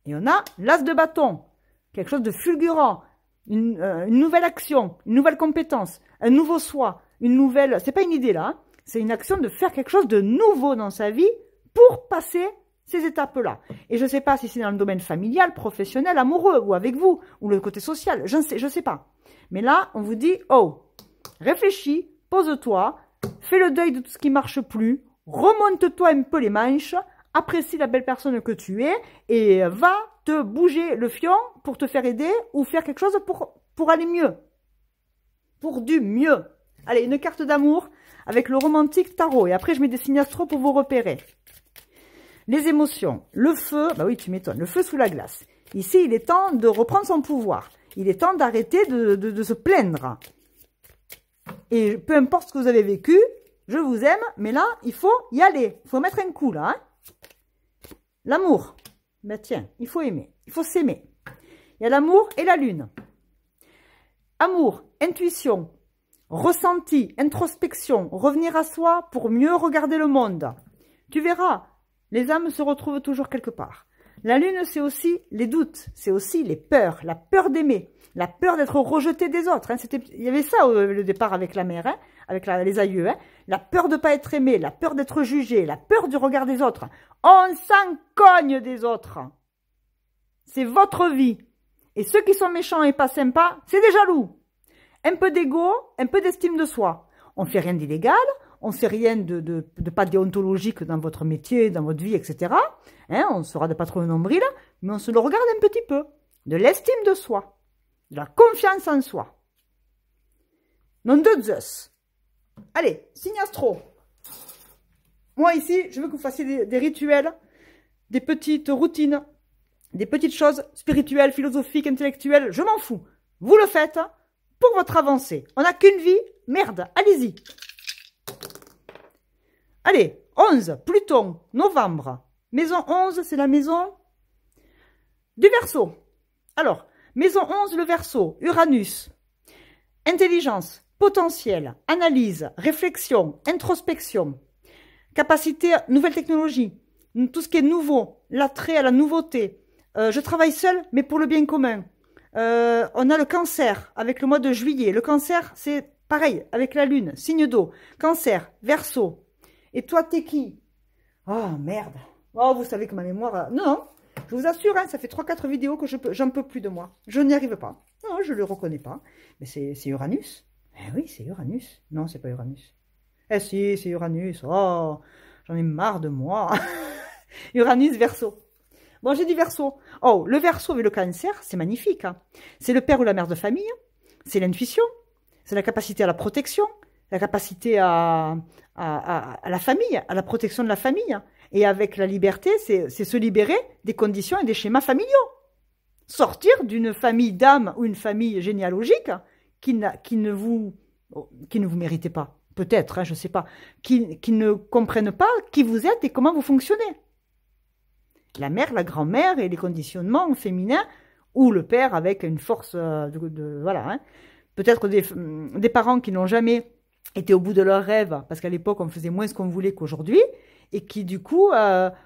Et on a l'as de bâton. Quelque chose de fulgurant. Une nouvelle action. Une nouvelle compétence. Un nouveau soi. Une nouvelle... C'est pas une idée là. Hein. C'est une action de faire quelque chose de nouveau dans sa vie pour passer ces étapes-là. Et je ne sais pas si c'est dans le domaine familial, professionnel, amoureux, ou avec vous, ou le côté social. Je ne sais pas. Mais là, on vous dit, oh, réfléchis, pose-toi, fais le deuil de tout ce qui marche plus, remonte-toi un peu les manches, apprécie la belle personne que tu es et va te bouger le fion pour te faire aider ou faire quelque chose pour aller mieux. Pour du mieux. Allez, une carte d'amour avec le romantique tarot. Et après, je mets des signes astro pour vous repérer. Les émotions. Le feu, bah oui, tu m'étonnes. Le feu sous la glace. Ici, il est temps de reprendre son pouvoir. Il est temps d'arrêter de se plaindre. Et peu importe ce que vous avez vécu, je vous aime, mais là, il faut y aller. Il faut mettre un coup, là, hein. L'amour, ben tiens, il faut aimer, il faut s'aimer. Il y a l'amour et la lune. Amour, intuition, ressenti, introspection, revenir à soi pour mieux regarder le monde. Tu verras, les âmes se retrouvent toujours quelque part. La lune, c'est aussi les doutes, c'est aussi les peurs, la peur d'aimer, la peur d'être rejeté des autres. Hein. Il y avait ça le départ avec la mère, hein, avec les aïeux. Hein. La peur de ne pas être aimé, la peur d'être jugé, la peur du regard des autres. On s'en cogne des autres. C'est votre vie. Et ceux qui sont méchants et pas sympas, c'est des jaloux. Un peu d'ego, un peu d'estime de soi. On ne fait rien d'illégal, on ne fait rien de pas déontologique dans votre métier, dans votre vie, etc. Hein, on sera de pas trop nombril, mais on se le regarde un petit peu. De l'estime de soi. De la confiance en soi. Nom de Zeus. Allez, signe astro. Moi ici, je veux que vous fassiez des rituels, des petites routines, des petites choses spirituelles, philosophiques, intellectuelles. Je m'en fous. Vous le faites pour votre avancée. On n'a qu'une vie. Merde, allez-y. Allez, 11, Pluton, novembre. Maison 11, c'est la maison du Verseau. Alors, maison 11, le Verseau, Uranus. Intelligence, potentiel, analyse, réflexion, introspection. Capacité, nouvelle technologie. Tout ce qui est nouveau, l'attrait à la nouveauté. Je travaille seule, mais pour le bien commun. On a le Cancer, avec le mois de juillet. Le Cancer, c'est pareil, avec la Lune, signe d'eau. Cancer, Verseau. Et toi, t'es qui? Oh, merde. Oh, vous savez que ma mémoire... Non, non, je vous assure, hein, ça fait 3-4 vidéos que j'en peux plus de moi. Je n'y arrive pas. Non, je ne le reconnais pas. Mais c'est Uranus. Eh oui, c'est Uranus. Non, c'est pas Uranus. Eh si, c'est Uranus. Oh, j'en ai marre de moi. Uranus, Verseau. Bon, j'ai du Verseau. Oh, le Verseau avec le Cancer, c'est magnifique. Hein. C'est le père ou la mère de famille. C'est l'intuition. C'est la capacité à la protection. La capacité à la famille, à la protection de la famille. Et avec la liberté, c'est se libérer des conditions et des schémas familiaux. Sortir d'une famille d'âme ou une famille généalogique qui ne vous méritez pas. Peut-être, hein, je ne sais pas. Qui ne comprennent pas qui vous êtes et comment vous fonctionnez. La mère, la grand-mère et les conditionnements féminins, ou le père avec une force voilà. Hein. Peut-être des parents qui n'ont jamais été au bout de leurs rêves, parce qu'à l'époque, on faisait moins ce qu'on voulait qu'aujourd'hui, et qui, du coup,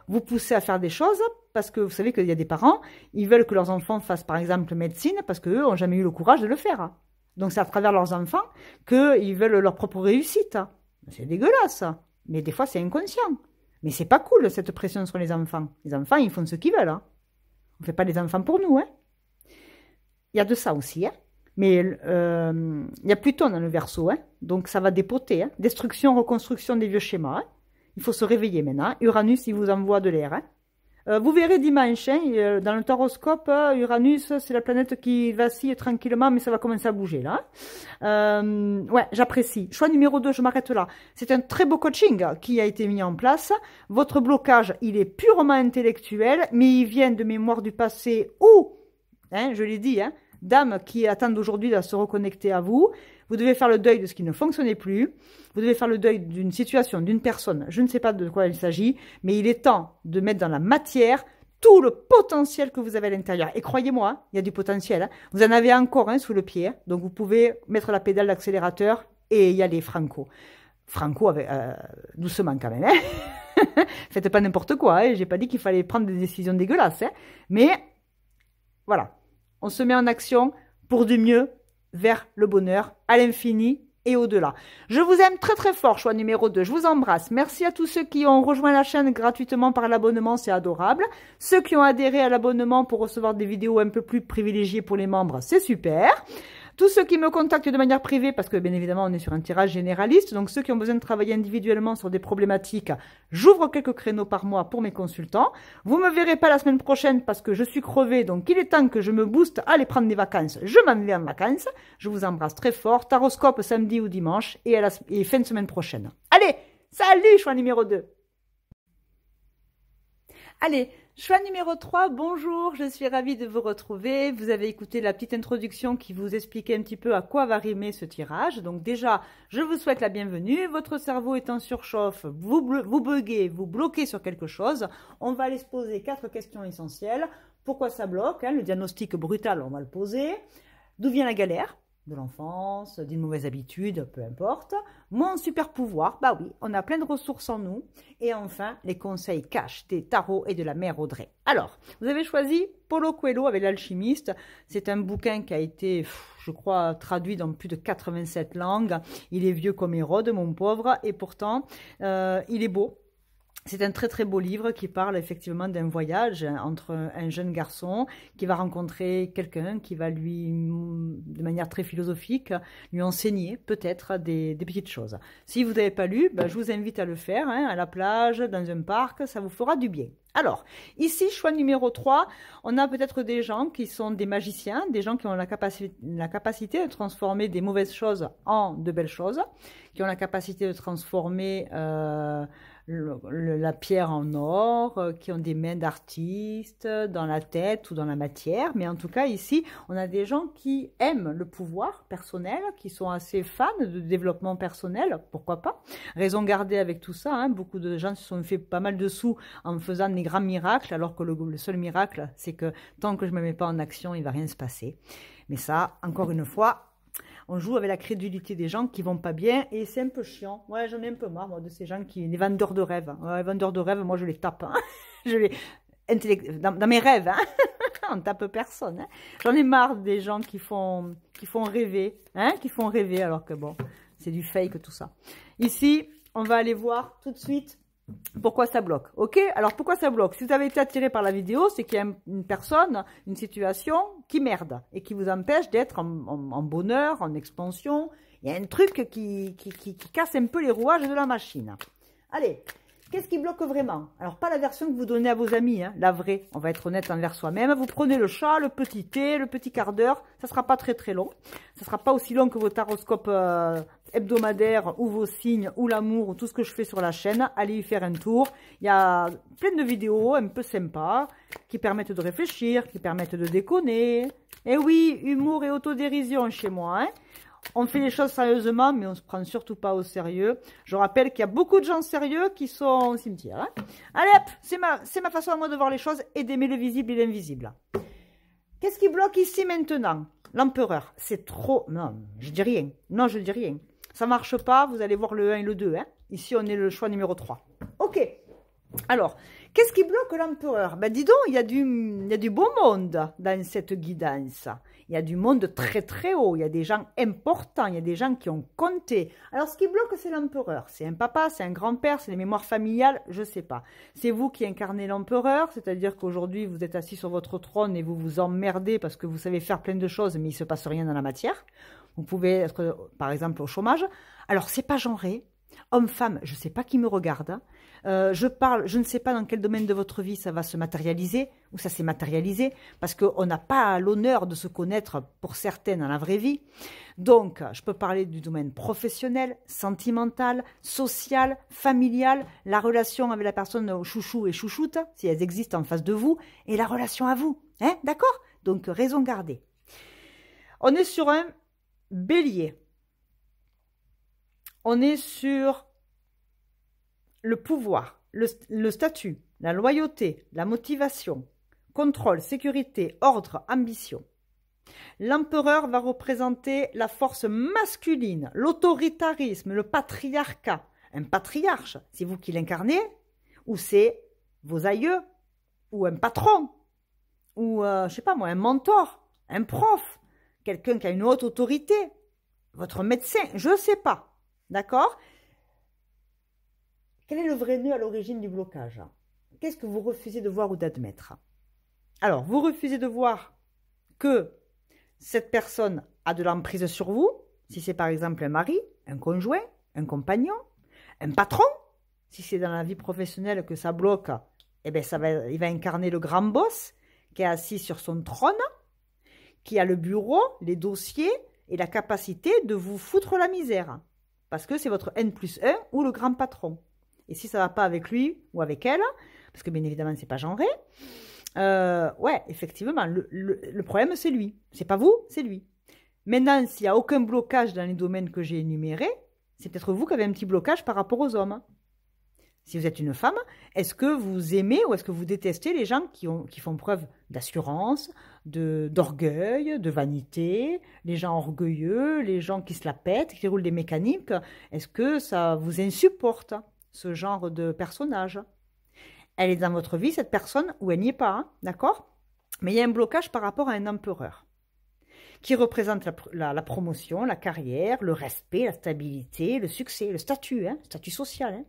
vous poussaient à faire des choses, parce que vous savez qu'il y a des parents, ils veulent que leurs enfants fassent, par exemple, médecine, parce qu'eux n'ont jamais eu le courage de le faire. Donc, c'est à travers leurs enfants qu'ils veulent leur propre réussite. C'est dégueulasse, mais des fois, c'est inconscient. Mais c'est pas cool, cette pression sur les enfants. Les enfants, ils font ce qu'ils veulent. Hein. On ne fait pas les enfants pour nous. Hein. Il y a de ça aussi. Hein. Mais il y a Pluton dans le Verseau. Hein. Donc, ça va dépoter. Hein. Destruction, reconstruction des vieux schémas. Hein. Il faut se réveiller maintenant. Uranus, il vous envoie de l'air. Hein. Vous verrez dimanche, hein, dans le horoscope, Uranus, c'est la planète qui vacille tranquillement, mais ça va commencer à bouger, là. Ouais, j'apprécie. Choix numéro 2, je m'arrête là. C'est un très beau coaching qui a été mis en place. Votre blocage, il est purement intellectuel, mais il vient de mémoire du passé ou, hein, je l'ai dit, hein, d'âmes qui attendent aujourd'hui à se reconnecter à vous. Vous devez faire le deuil de ce qui ne fonctionnait plus. Vous devez faire le deuil d'une situation, d'une personne. Je ne sais pas de quoi il s'agit, mais il est temps de mettre dans la matière tout le potentiel que vous avez à l'intérieur. Et croyez-moi, hein, il y a du potentiel. Hein. Vous en avez encore un sous le pied. Hein, donc, vous pouvez mettre la pédale d'accélérateur et y aller franco. Franco, avec, doucement quand même. Hein. Faites pas n'importe quoi. Hein. J'ai pas dit qu'il fallait prendre des décisions dégueulasses. Hein. Mais, voilà. On se met en action pour du mieux vers le bonheur, à l'infini et au-delà. Je vous aime très très fort, choix numéro 2. Je vous embrasse. Merci à tous ceux qui ont rejoint la chaîne gratuitement par l'abonnement, c'est adorable. Ceux qui ont adhéré à l'abonnement pour recevoir des vidéos un peu plus privilégiées pour les membres, c'est super. Tous ceux qui me contactent de manière privée, parce que bien évidemment on est sur un tirage généraliste, donc ceux qui ont besoin de travailler individuellement sur des problématiques, j'ouvre quelques créneaux par mois pour mes consultants. Vous me verrez pas la semaine prochaine parce que je suis crevée, donc il est temps que je me booste à aller prendre des vacances. Je m'en vais en vacances. Je vous embrasse très fort. Taroscope samedi ou dimanche et fin de semaine prochaine. Allez, salut, choix numéro 2. Allez, choix numéro 3, bonjour, je suis ravie de vous retrouver. Vous avez écouté la petite introduction qui vous expliquait un petit peu à quoi va rimer ce tirage. Donc déjà, je vous souhaite la bienvenue. Votre cerveau est en surchauffe, vous buguez, vous bloquez sur quelque chose. On va aller se poser 4 questions essentielles. Pourquoi ça bloque, hein, le diagnostic brutal, on va le poser. D'où vient la galère ? De l'enfance, d'une mauvaise habitude, peu importe. Mon super pouvoir, bah oui, on a plein de ressources en nous. Et enfin, les conseils cash des tarots et de la mère Audrey. Alors, vous avez choisi Paulo Coelho avec l'alchimiste. C'est un bouquin qui a été, je crois, traduit dans plus de 87 langues. Il est vieux comme Hérode, mon pauvre, et pourtant, il est beau. C'est un très très beau livre qui parle effectivement d'un voyage entre un jeune garçon qui va rencontrer quelqu'un qui va lui, de manière très philosophique, lui enseigner peut-être des petites choses. Si vous n'avez pas lu, ben, je vous invite à le faire, hein, à la plage, dans un parc, ça vous fera du bien. Alors, ici, choix numéro 3, on a peut-être des gens qui sont des magiciens, des gens qui ont la capacité de transformer des mauvaises choses en de belles choses, qui ont la capacité de transformer la pierre en or, qui ont des mains d'artistes dans la tête ou dans la matière. Mais en tout cas, ici, on a des gens qui aiment le pouvoir personnel, qui sont assez fans de développement personnel, pourquoi pas. Raison gardée avec tout ça, hein, beaucoup de gens se sont fait pas mal de sous en faisant des grands miracles, alors que le seul miracle, c'est que tant que je ne me mets pas en action, il ne va rien se passer. Mais ça, encore une fois, on joue avec la crédulité des gens qui vont pas bien et c'est un peu chiant. Ouais, j'en ai un peu marre, moi, de ces gens qui... Les vendeurs de rêves. Ouais, les vendeurs de rêves, moi, je les tape. Hein. Je les... Dans mes rêves, hein. On tape personne. Hein. J'en ai marre des gens qui font rêver. Hein, qui font rêver alors que, bon, c'est du fake, tout ça. Ici, on va aller voir tout de suite pourquoi ça bloque. Ok? Alors, pourquoi ça bloque? Si vous avez été attiré par la vidéo, c'est qu'il y a une personne, une situation qui merde et qui vous empêche d'être en bonheur, en expansion. Il y a un truc qui casse un peu les rouages de la machine. Allez, Qu'est-ce qui bloque vraiment? Alors, pas la version que vous donnez à vos amis, hein, la vraie. On va être honnête envers soi-même. Vous prenez le chat, le petit thé, le petit quart d'heure. Ça sera pas très très long. Ça sera pas aussi long que vos taroscopes hebdomadaires ou vos signes ou l'amour ou tout ce que je fais sur la chaîne. Allez y faire un tour. Il y a plein de vidéos un peu sympas qui permettent de réfléchir, qui permettent de déconner. Et oui, humour et autodérision chez moi, hein. On fait les choses sérieusement, mais on se prend surtout pas au sérieux. Je rappelle qu'il y a beaucoup de gens sérieux qui sont au cimetière, hein. Allez hop, c'est ma façon à moi de voir les choses et d'aimer le visible et l'invisible. Qu'est-ce qui bloque ici maintenant? L'empereur. C'est trop... Non, je dis rien. Non, je dis rien. Ça marche pas, vous allez voir le 1 et le 2, hein. Ici, on est le choix numéro 3. Ok. Alors, qu'est-ce qui bloque l'empereur? Ben dis donc, il y a du beau monde dans cette guidance. Il y a du monde très très haut, il y a des gens importants, il y a des gens qui ont compté. Alors ce qui bloque, c'est l'empereur. C'est un papa, c'est un grand-père, c'est les mémoires familiales, je ne sais pas. C'est vous qui incarnez l'empereur, c'est-à-dire qu'aujourd'hui vous êtes assis sur votre trône et vous vous emmerdez parce que vous savez faire plein de choses mais il ne se passe rien dans la matière. Vous pouvez être par exemple au chômage. Alors c'est pas genré. Homme-femme, je ne sais pas qui me regarde. Je ne sais pas dans quel domaine de votre vie ça va se matérialiser, ou ça s'est matérialisé, parce qu'on n'a pas l'honneur de se connaître pour certaines dans la vraie vie. Donc, je peux parler du domaine professionnel, sentimental, social, familial, la relation avec la personne chouchou et chouchoute, si elles existent en face de vous, et la relation à vous. Hein, d'accord? Donc, raison gardée. On est sur un bélier. On est sur le pouvoir, le statut, la loyauté, la motivation, contrôle, sécurité, ordre, ambition. L'empereur va représenter la force masculine, l'autoritarisme, le patriarcat. Un patriarche, c'est vous qui l'incarnez, ou c'est vos aïeux, ou un patron, ou, je sais pas moi, un mentor, un prof, quelqu'un qui a une haute autorité, votre médecin, je ne sais pas. D'accord? Quel est le vrai nœud à l'origine du blocage? Qu'est-ce que vous refusez de voir ou d'admettre? Alors, vous refusez de voir que cette personne a de l'emprise sur vous, si c'est par exemple un mari, un conjoint, un compagnon, un patron. Si c'est dans la vie professionnelle que ça bloque, eh bien il va incarner le grand boss qui est assis sur son trône, qui a le bureau, les dossiers et la capacité de vous foutre la misère. Parce que c'est votre N+1 ou le grand patron. Et si ça ne va pas avec lui ou avec elle, parce que bien évidemment, ce n'est pas genré, ouais, effectivement, le problème, c'est lui. C'est pas vous, c'est lui. Maintenant, s'il n'y a aucun blocage dans les domaines que j'ai énumérés, c'est peut-être vous qui avez un petit blocage par rapport aux hommes. Si vous êtes une femme, est-ce que vous aimez ou est-ce que vous détestez les gens qui font preuve d'assurance, d'orgueil, de vanité, les gens orgueilleux, les gens qui se la pètent, qui roulent des mécaniques? Est-ce que ça vous insupporte, ce genre de personnage? Elle est dans votre vie, cette personne, ou elle n'y est pas, hein, d'accord? Mais il y a un blocage par rapport à un empereur qui représente la promotion, la carrière, le respect, la stabilité, le succès, le statut, hein, statut social. Hein.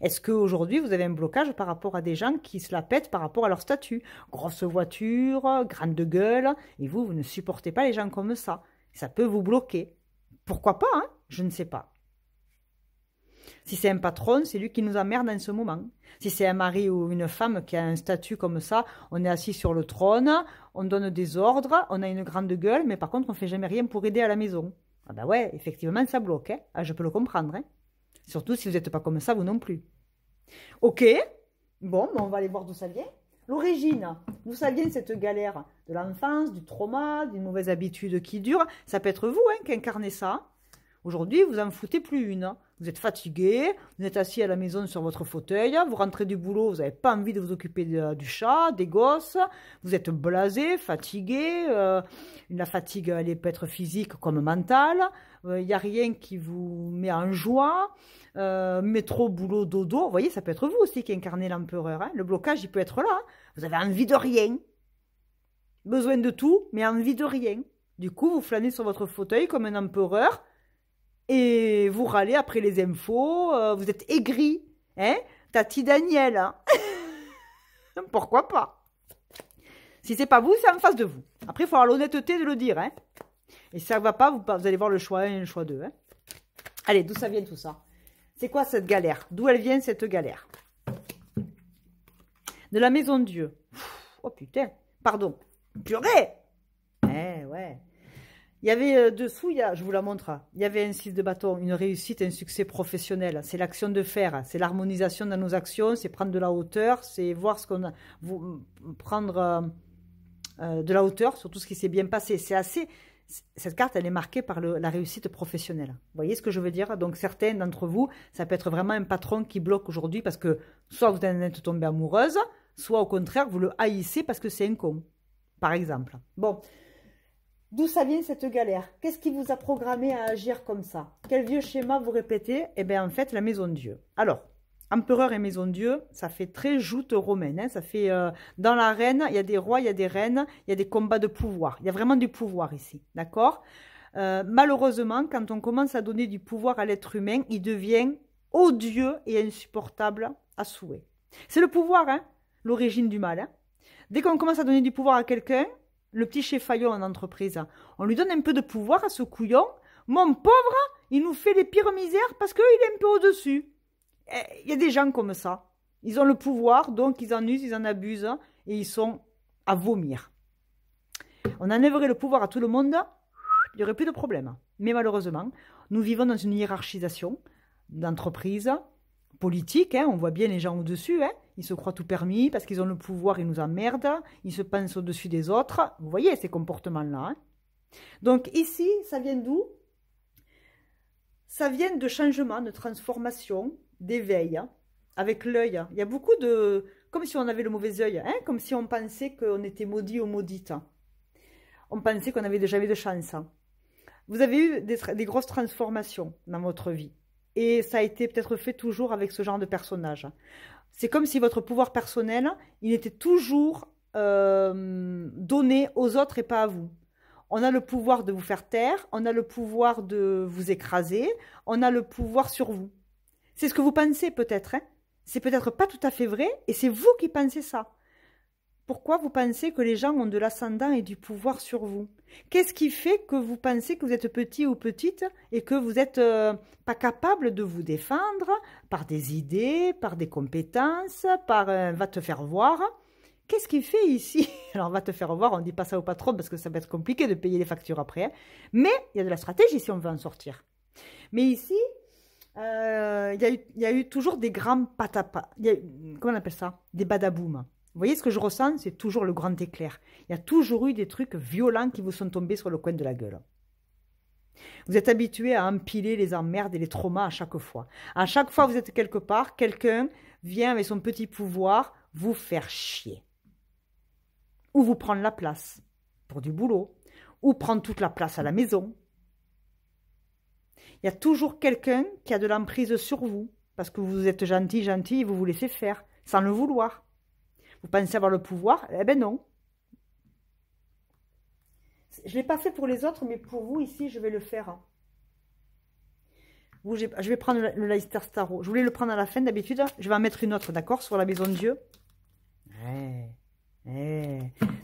Est-ce qu'aujourd'hui, vous avez un blocage par rapport à des gens qui se la pètent par rapport à leur statut? Grosse voiture, grande gueule, et vous ne supportez pas les gens comme ça. Ça peut vous bloquer. Pourquoi pas, hein? Je ne sais pas. Si c'est un patron, c'est lui qui nous emmerde en ce moment. Si c'est un mari ou une femme qui a un statut comme ça, on est assis sur le trône, on donne des ordres, on a une grande gueule, mais par contre, on ne fait jamais rien pour aider à la maison. Ah ben ouais, effectivement, ça bloque. Hein. Ah, je peux le comprendre. Hein. Surtout si vous n'êtes pas comme ça, vous non plus. Ok, bon, on va aller voir d'où ça vient. L'origine, d'où ça vient cette galère? De l'enfance, du trauma, d'une mauvaise habitude qui dure. Ça peut être vous hein, qui incarnez ça. Aujourd'hui, vous en foutez plus une. Vous êtes fatigué, vous êtes assis à la maison sur votre fauteuil, vous rentrez du boulot, vous n'avez pas envie de vous occuper du chat, des gosses, vous êtes blasé, fatigué, la fatigue elle peut être physique comme mentale, il n'y a rien qui vous met en joie, métro, boulot, dodo, vous voyez, ça peut être vous aussi qui incarnez l'empereur, hein. Le blocage il peut être là, hein. Vous avez envie de rien, besoin de tout, mais envie de rien. Du coup, vous flânez sur votre fauteuil comme un empereur, et vous râlez après les infos, vous êtes aigri, hein? Tati Daniel, hein? Pourquoi pas? Si c'est pas vous, c'est en face de vous. Après, il faut avoir l'honnêteté de le dire, hein? Et si ça ne va pas, vous allez voir le choix 1 et le choix 2, hein? Allez, d'où ça vient tout ça? C'est quoi cette galère? D'où elle vient cette galère? De la maison de Dieu. Oh putain, pardon. Purée. Ouais. Il y avait dessous, je vous la montre, il y avait un 6 de bâton, une réussite, un succès professionnel. C'est l'action de faire, c'est l'harmonisation dans nos actions, c'est prendre de la hauteur, c'est voir ce qu'on a, prendre de la hauteur sur tout ce qui s'est bien passé. C'est assez, cette carte, elle est marquée par la réussite professionnelle. Vous voyez ce que je veux dire? Donc certains d'entre vous, ça peut être vraiment un patron qui bloque aujourd'hui parce que soit vous en êtes tombée amoureuse, soit au contraire, vous le haïssez parce que c'est un con, par exemple. Bon. D'où ça vient cette galère? Qu'est-ce qui vous a programmé à agir comme ça? Quel vieux schéma vous répétez? Eh bien, en fait, la maison de Dieu. Alors, empereur et maison de Dieu, ça fait très joute romaine. Hein, ça fait, dans l'arène, il y a des rois, il y a des reines, il y a des combats de pouvoir. Il y a vraiment du pouvoir ici, d'accord? Malheureusement, quand on commence à donner du pouvoir à l'être humain, il devient odieux et insupportable à souhait. C'est le pouvoir, hein, l'origine du mal. Hein. Dès qu'on commence à donner du pouvoir à quelqu'un, le petit chef-faillon en entreprise, on lui donne un peu de pouvoir à ce couillon. Mon pauvre, il nous fait les pires misères parce qu'il est un peu au-dessus. Il y a des gens comme ça. Ils ont le pouvoir, donc ils en usent, ils en abusent et ils sont à vomir. On enlèverait le pouvoir à tout le monde, il n'y aurait plus de problème. Mais malheureusement, nous vivons dans une hiérarchisation d'entreprise politique, hein, on voit bien les gens au-dessus, hein, ils se croient tout permis parce qu'ils ont le pouvoir, ils nous emmerdent, ils se pensent au-dessus des autres. Vous voyez ces comportements-là. Hein. Donc ici, ça vient d'où? Ça vient de changement, de transformation, d'éveil, hein, avec l'œil. Il y a beaucoup de... Comme si on avait le mauvais œil, hein, comme si on pensait qu'on était maudit ou maudite. On pensait qu'on avait jamais de chance. Vous avez eu des grosses transformations dans votre vie. Et ça a été peut-être fait toujours avec ce genre de personnage. C'est comme si votre pouvoir personnel, il était toujours donné aux autres et pas à vous. On a le pouvoir de vous faire taire, on a le pouvoir de vous écraser, on a le pouvoir sur vous. C'est ce que vous pensez peut-être. Hein? C'est peut-être pas tout à fait vrai et c'est vous qui pensez ça. Pourquoi vous pensez que les gens ont de l'ascendant et du pouvoir sur vous? Qu'est-ce qui fait que vous pensez que vous êtes petit ou petite et que vous n'êtes pas capable de vous défendre par des idées, par des compétences, par va te faire voir? Qu'est-ce qu'il fait ici? Alors, va te faire voir, on ne dit pas ça au patron parce que ça va être compliqué de payer les factures après. Hein. Mais il y a de la stratégie si on veut en sortir. Mais ici, il y a eu toujours des grands patapa. Comment on appelle ça? Des badaboum. Vous voyez ce que je ressens? C'est toujours le grand éclair. Il y a toujours eu des trucs violents qui vous sont tombés sur le coin de la gueule. Vous êtes habitué à empiler les emmerdes et les traumas à chaque fois. À chaque fois que vous êtes quelque part, quelqu'un vient avec son petit pouvoir vous faire chier. Ou vous prendre la place pour du boulot. Ou prendre toute la place à la maison. Il y a toujours quelqu'un qui a de l'emprise sur vous. Parce que vous êtes gentil et vous vous laissez faire. Sans le vouloir. Vous pensez avoir le pouvoir? Eh ben non. Je ne l'ai pas fait pour les autres, mais pour vous, ici, je vais le faire. Vous, je vais prendre le Leicester Starro. Je voulais le prendre à la fin, d'habitude. Je vais en mettre une autre, d'accord? Sur la maison de Dieu.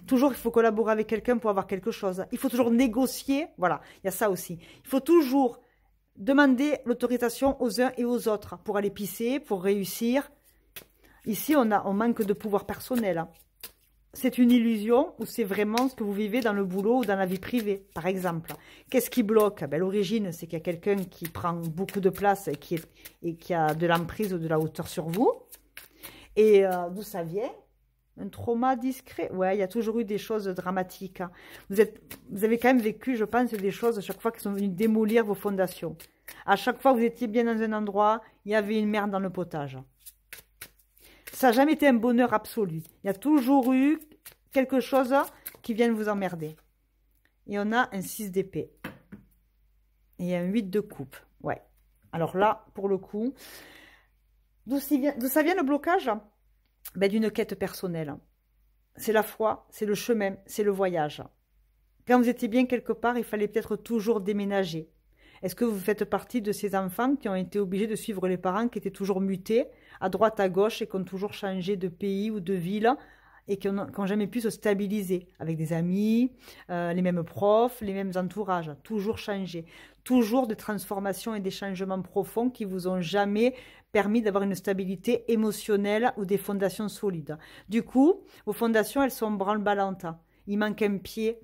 Toujours, il faut collaborer avec quelqu'un pour avoir quelque chose. Il faut toujours négocier. Voilà, il y a ça aussi. Il faut toujours demander l'autorisation aux uns et aux autres pour aller pisser, pour réussir. Ici, on manque de pouvoir personnel. C'est une illusion ou c'est vraiment ce que vous vivez dans le boulot ou dans la vie privée, par exemple. Qu'est-ce qui bloque? Ben, l'origine, c'est qu'il y a quelqu'un qui prend beaucoup de place et qui a de l'emprise ou de la hauteur sur vous. Et d'où ça vient? Un trauma discret. Ouais, il y a toujours eu des choses dramatiques. Hein. Vous avez quand même vécu, je pense, des choses à chaque fois qui sont venues démolir vos fondations. À chaque fois que vous étiez bien dans un endroit, il y avait une merde dans le potage. Ça n'a jamais été un bonheur absolu. Il y a toujours eu quelque chose qui vient vous emmerder. Et on a un 6 d'épée. Et un 8 de coupe. Ouais. Alors là, pour le coup, d'où ça vient le blocage? Ben, d'une quête personnelle. C'est la foi, c'est le chemin, c'est le voyage. Quand vous étiez bien quelque part, il fallait peut-être toujours déménager. Est-ce que vous faites partie de ces enfants qui ont été obligés de suivre les parents qui étaient toujours mutés à droite, à gauche et qui ont toujours changé de pays ou de ville et qui n'ont jamais pu se stabiliser avec des amis, les mêmes profs, les mêmes entourages, toujours changer, toujours des transformations et des changements profonds qui vous ont jamais permis d'avoir une stabilité émotionnelle ou des fondations solides. Du coup, vos fondations, elles sont branle-ballantes. Il manque un pied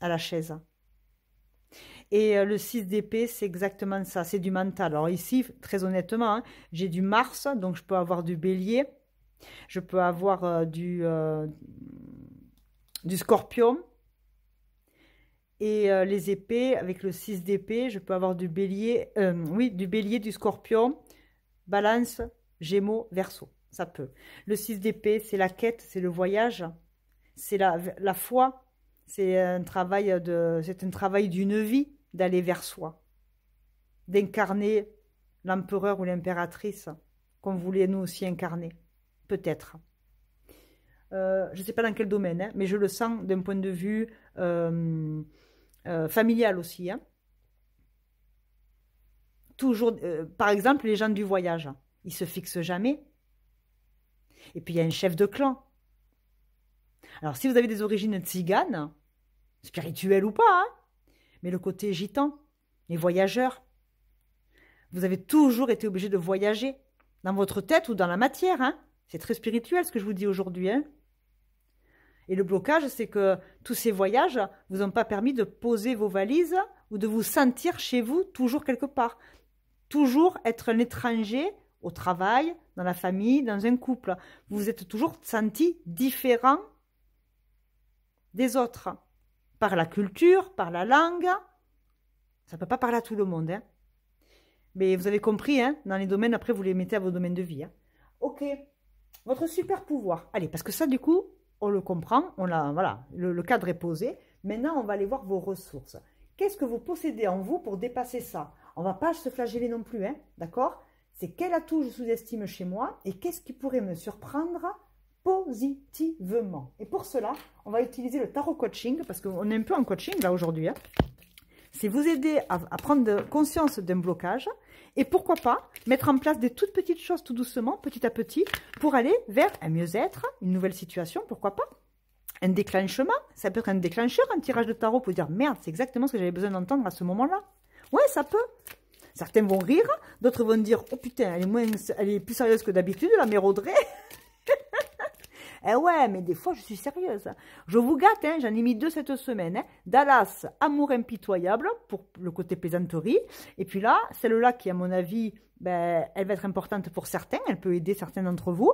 à la chaise. Et le 6 d'épée, c'est exactement ça, c'est du mental. Alors ici, très honnêtement, hein, j'ai du Mars, donc je peux avoir du Bélier, je peux avoir du Scorpion. Et les épées, avec le 6 d'épée, je peux avoir du Bélier, oui, du Bélier, du Scorpion, Balance, Gémeaux, Verseau. Ça peut. Le 6 d'épée, c'est la quête, c'est le voyage, c'est la foi, c'est un travail d'une vie d'aller vers soi, d'incarner l'empereur ou l'impératrice qu'on voulait nous aussi incarner, peut-être. Je ne sais pas dans quel domaine, hein, mais je le sens d'un point de vue familial aussi. Hein. Toujours, par exemple, les gens du voyage, ils se fixent jamais. Et puis il y a un chef de clan. Alors si vous avez des origines tziganes, spirituelles ou pas, hein, mais le côté gitan, les voyageurs, vous avez toujours été obligé de voyager dans votre tête ou dans la matière. Hein. C'est très spirituel ce que je vous dis aujourd'hui. Hein. Et le blocage, c'est que tous ces voyages vous ont pas permis de poser vos valises ou de vous sentir chez vous toujours quelque part. Toujours être un étranger au travail, dans la famille, dans un couple. Vous vous êtes toujours senti différent des autres. Par la culture, par la langue. Ça ne peut pas parler à tout le monde. Hein. Mais vous avez compris, hein, dans les domaines, après, vous les mettez à vos domaines de vie. Hein. Ok. Votre super pouvoir. Allez, parce que ça, du coup, on le comprend. Voilà, le cadre est posé. Maintenant, on va aller voir vos ressources. Qu'est-ce que vous possédez en vous pour dépasser ça? On ne va pas se flageller non plus, hein, d'accord? C'est quel atout je sous-estime chez moi et qu'est-ce qui pourrait me surprendre positivement. Et pour cela, on va utiliser le tarot coaching, parce qu'on est un peu en coaching là aujourd'hui. Hein. C'est vous aider à prendre conscience d'un blocage et pourquoi pas mettre en place des toutes petites choses tout doucement, petit à petit, pour aller vers un mieux-être, une nouvelle situation, pourquoi pas. Un déclenchement, ça peut être un déclencheur, un tirage de tarot pour dire merde, c'est exactement ce que j'avais besoin d'entendre à ce moment-là. Ouais, ça peut. Certains vont rire, d'autres vont dire oh putain, elle est plus sérieuse que d'habitude, la mère Audrey. Eh ouais, mais des fois, je suis sérieuse. Je vous gâte, hein, j'en ai mis 2 cette semaine. Hein. Dallas, Amour impitoyable, pour le côté plaisanterie. Et puis là, celle-là qui, à mon avis, ben, elle va être importante pour certains. Elle peut aider certains d'entre vous.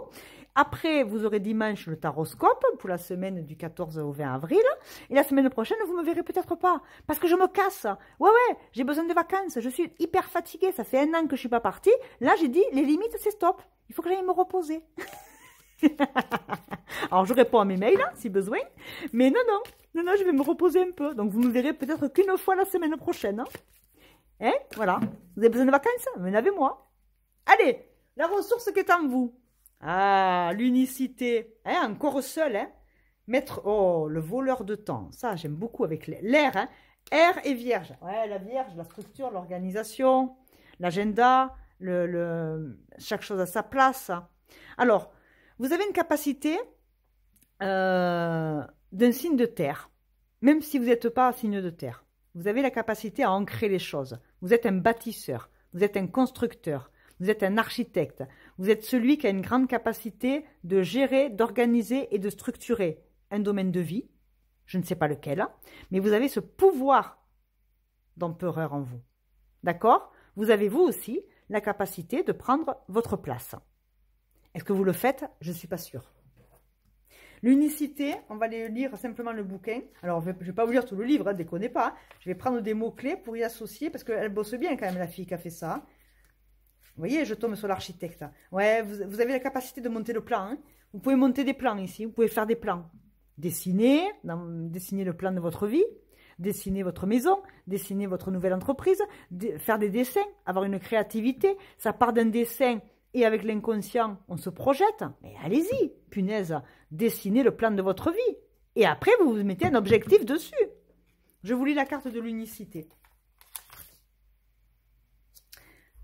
Après, vous aurez dimanche le taroscope pour la semaine du 14 au 20 avril. Et la semaine prochaine, vous me verrez peut-être pas. Parce que je me casse. Ouais, j'ai besoin de vacances. Je suis hyper fatiguée. Ça fait 1 an que je suis pas partie. Là, j'ai dit, les limites, c'est stop. Il faut que j'aille me reposer. Alors, je réponds à mes mails, hein, si besoin. Mais non, je vais me reposer un peu. Donc, vous me verrez peut-être qu'une fois la semaine prochaine. Hein, voilà. Vous avez besoin de vacances? Venez avec moi. Allez, la ressource qui est en vous. Ah, l'unicité. Hein, encore seul, hein. Oh, le voleur de temps. Ça, j'aime beaucoup avec l'air, hein. Air et vierge. Ouais, la vierge, la structure, l'organisation, l'agenda, chaque chose à sa place. Alors, vous avez une capacité d'un signe de terre, même si vous n'êtes pas un signe de terre. Vous avez la capacité à ancrer les choses. Vous êtes un bâtisseur, vous êtes un constructeur, vous êtes un architecte. Vous êtes celui qui a une grande capacité de gérer, d'organiser et de structurer un domaine de vie. Je ne sais pas lequel, mais vous avez ce pouvoir d'empereur en vous. D'accord? Vous avez vous aussi la capacité de prendre votre place. Est-ce que vous le faites? Je ne suis pas sûre. L'unicité, on va aller lire simplement le bouquin. Alors, je ne vais pas vous lire tout le livre, hein, déconnez pas. Je vais prendre des mots-clés pour y associer, parce qu'elle bosse bien quand même, la fille qui a fait ça. Vous voyez, je tombe sur l'architecte. Ouais, vous avez la capacité de monter le plan. Hein. Vous pouvez monter des plans ici, vous pouvez faire des plans. Dessiner le plan de votre vie, dessiner votre maison, dessiner votre nouvelle entreprise, faire des dessins, avoir une créativité. Ça part d'un dessin. Et avec l'inconscient, on se projette. Mais allez-y, punaise, dessinez le plan de votre vie. Et après, vous vous mettez un objectif dessus. Je vous lis la carte de l'unicité.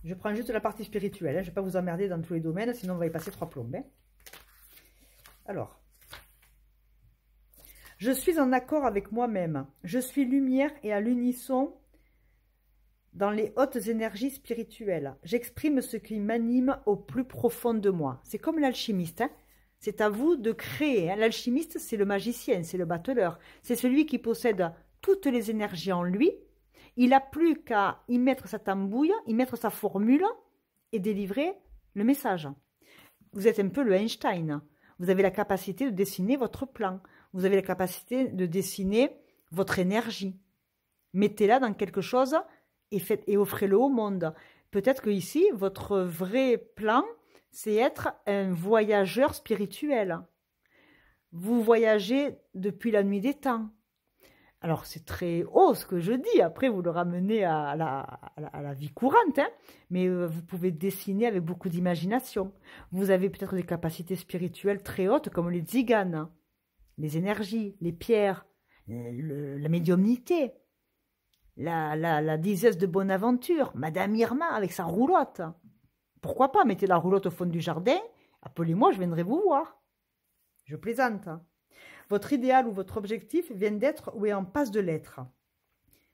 Je prends juste la partie spirituelle. Hein. Je ne vais pas vous emmerder dans tous les domaines, sinon on va y passer 3 plombes. Hein. Alors, Je suis en accord avec moi-même. Je suis lumière et à l'unisson dans les hautes énergies spirituelles. J'exprime ce qui m'anime au plus profond de moi. C'est comme l'alchimiste, hein. C'est à vous de créer, hein. L'alchimiste, c'est le magicien, c'est le battleur. C'est celui qui possède toutes les énergies en lui. Il n'a plus qu'à y mettre sa tambouille, y mettre sa formule et délivrer le message. Vous êtes un peu le Einstein. Vous avez la capacité de dessiner votre plan. Vous avez la capacité de dessiner votre énergie. Mettez-la dans quelque chose et offrez-le au monde. Peut-être que ici, votre vrai plan, c'est être un voyageur spirituel. Vous voyagez depuis la nuit des temps. Alors, c'est très haut ce que je dis. Après, vous le ramenez à la vie courante. Hein, mais vous pouvez dessiner avec beaucoup d'imagination. Vous avez peut-être des capacités spirituelles très hautes, comme les tziganes, les énergies, les pierres, la médiumnité, la diseuse de Bonaventure, Madame Irma avec sa roulotte. Pourquoi pas, mettez la roulotte au fond du jardin, appelez-moi, je viendrai vous voir. Je plaisante. Votre idéal ou votre objectif vient d'être ou est en passe de l'être.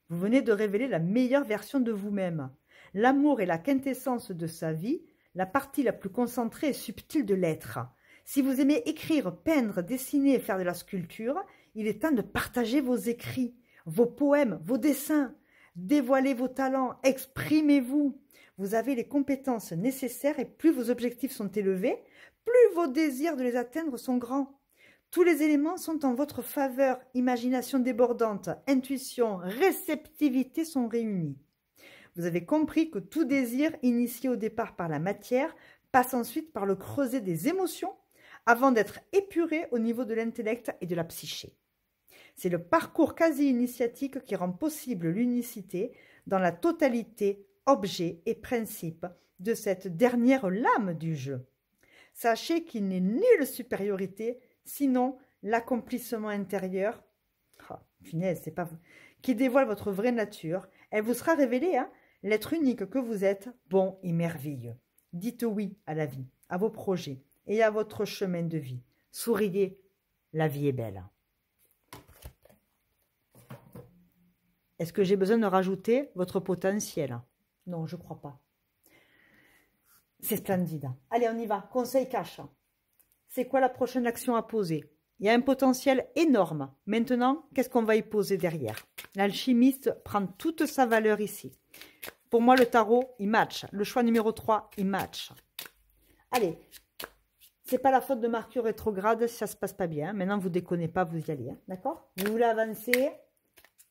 Vous venez de révéler la meilleure version de vous-même. L'amour est la quintessence de sa vie, la partie la plus concentrée et subtile de l'être. Si vous aimez écrire, peindre, dessiner et faire de la sculpture, il est temps de partager vos écrits, vos poèmes, vos dessins. Dévoilez vos talents, exprimez-vous. Vous avez les compétences nécessaires et plus vos objectifs sont élevés, plus vos désirs de les atteindre sont grands. Tous les éléments sont en votre faveur, imagination débordante, intuition, réceptivité sont réunis. Vous avez compris que tout désir initié au départ par la matière passe ensuite par le creuset des émotions avant d'être épuré au niveau de l'intellect et de la psyché. C'est le parcours quasi-initiatique qui rend possible l'unicité dans la totalité, objet et principe de cette dernière lame du jeu. Sachez qu'il n'est nulle supériorité, sinon l'accomplissement intérieur, punaise, c'est pas vous, qui dévoile votre vraie nature. Elle vous sera révélée, hein, l'être unique que vous êtes, bon et merveilleux. Dites oui à la vie, à vos projets et à votre chemin de vie. Souriez, la vie est belle. Est-ce que j'ai besoin de rajouter votre potentiel? Non, je ne crois pas. C'est splendide. Allez, on y va. Conseil cash. C'est quoi la prochaine action à poser? Il y a un potentiel énorme. Maintenant, qu'est-ce qu'on va y poser derrière? L'alchimiste prend toute sa valeur ici. Pour moi, le tarot, il match. Le choix numéro 3, il match. Allez, c'est pas la faute de Mercure rétrograde si ça se passe pas bien. Maintenant, vous déconnez pas, vous y allez. Hein, d'accord? Vous voulez avancer?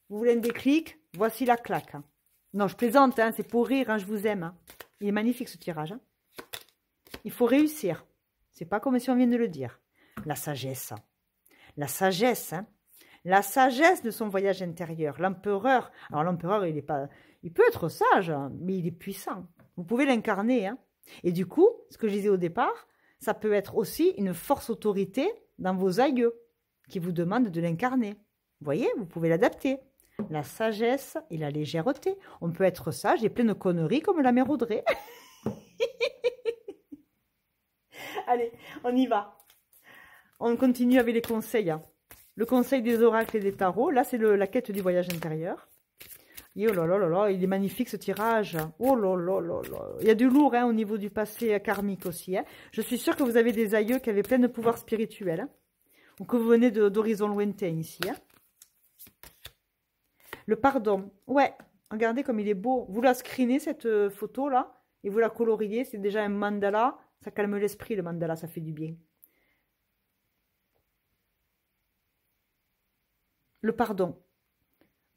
Vous voulez un déclic? Voici la claque. Non, je plaisante, hein, c'est pour rire, hein, je vous aime. Hein. Il est magnifique ce tirage. Hein. Il faut réussir. C'est pas comme si on vient de le dire. La sagesse. La sagesse, hein. La sagesse de son voyage intérieur. L'empereur, alors l'empereur, il peut être sage, mais il est puissant. Vous pouvez l'incarner. Hein. Et du coup, ce que je disais au départ, ça peut être aussi une force autorité dans vos aïeux qui vous demandent de l'incarner. Vous voyez, vous pouvez l'adapter. La sagesse et la légèreté. On peut être sage et plein de conneries comme la mère Audrey. Allez, on y va. On continue avec les conseils. Le conseil des oracles et des tarots. Là, c'est la quête du voyage intérieur. Et oh là là là là, il est magnifique ce tirage. Oh là là là là. Il y a du lourd hein, au niveau du passé karmique aussi. Hein. Je suis sûre que vous avez des aïeux qui avaient plein de pouvoirs spirituels. Hein, ou que vous venez d'horizons lointains ici. Hein. Le pardon. Ouais, regardez comme il est beau. Vous la screenez cette photo-là et vous la coloriez. C'est déjà un mandala. Ça calme l'esprit, le mandala, ça fait du bien. Le pardon.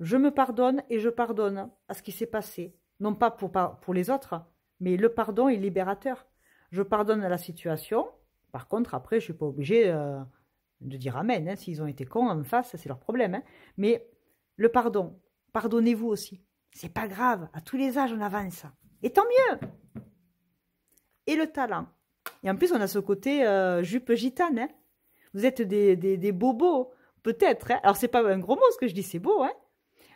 Je me pardonne et je pardonne à ce qui s'est passé. Non pas pour les autres, mais le pardon est libérateur. Je pardonne à la situation. Par contre, après, je ne suis pas obligée de dire amen. Hein. S'ils ont été cons en face, c'est leur problème. Hein. Mais le pardon, pardonnez-vous aussi. C'est pas grave. À tous les âges, on avance. Et tant mieux. Et le talent. Et en plus, on a ce côté jupe gitane. Hein. Vous êtes des bobos, peut-être. Hein. Alors, c'est pas un gros mot ce que je dis, c'est beau. Hein.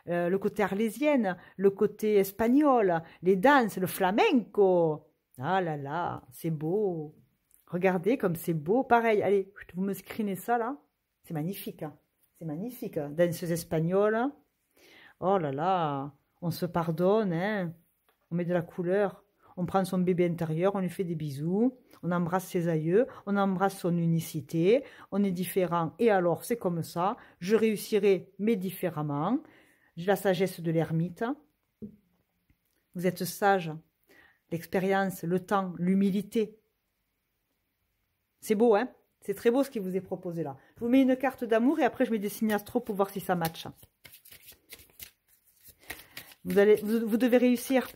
Le côté arlésienne, le côté espagnol, les danses, le flamenco. Ah là là, c'est beau. Regardez comme c'est beau. Pareil, allez, vous me screenez ça là. C'est magnifique. Hein. C'est magnifique. Danseuse espagnole. Oh là là, on se pardonne, hein. On met de la couleur. On prend son bébé intérieur, on lui fait des bisous. On embrasse ses aïeux, on embrasse son unicité. On est différent et alors c'est comme ça. Je réussirai mais différemment. J'ai la sagesse de l'ermite. Vous êtes sage. L'expérience, le temps, l'humilité. C'est beau, hein? C'est très beau ce qui vous est proposé là. Je vous mets une carte d'amour et après je mets des signes astro pour voir si ça match. Vous devez réussir.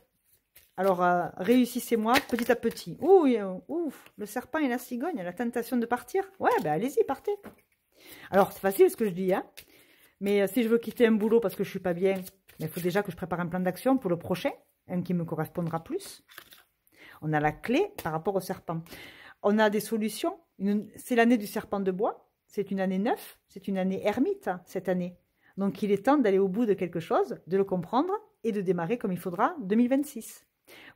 Alors, réussissez-moi petit à petit. Ouh, ouf, le serpent et la cigogne, la tentation de partir. Ouais, ben allez-y, partez. Alors, c'est facile ce que je dis, hein. Mais si je veux quitter un boulot parce que je suis pas bien, il faut déjà que je prépare un plan d'action pour le prochain, un qui me correspondra plus. On a la clé par rapport au serpent. On a des solutions. C'est l'année du serpent de bois. C'est une année 9. C'est une année ermite, cette année. Donc, il est temps d'aller au bout de quelque chose, de le comprendre et de démarrer comme il faudra 2026.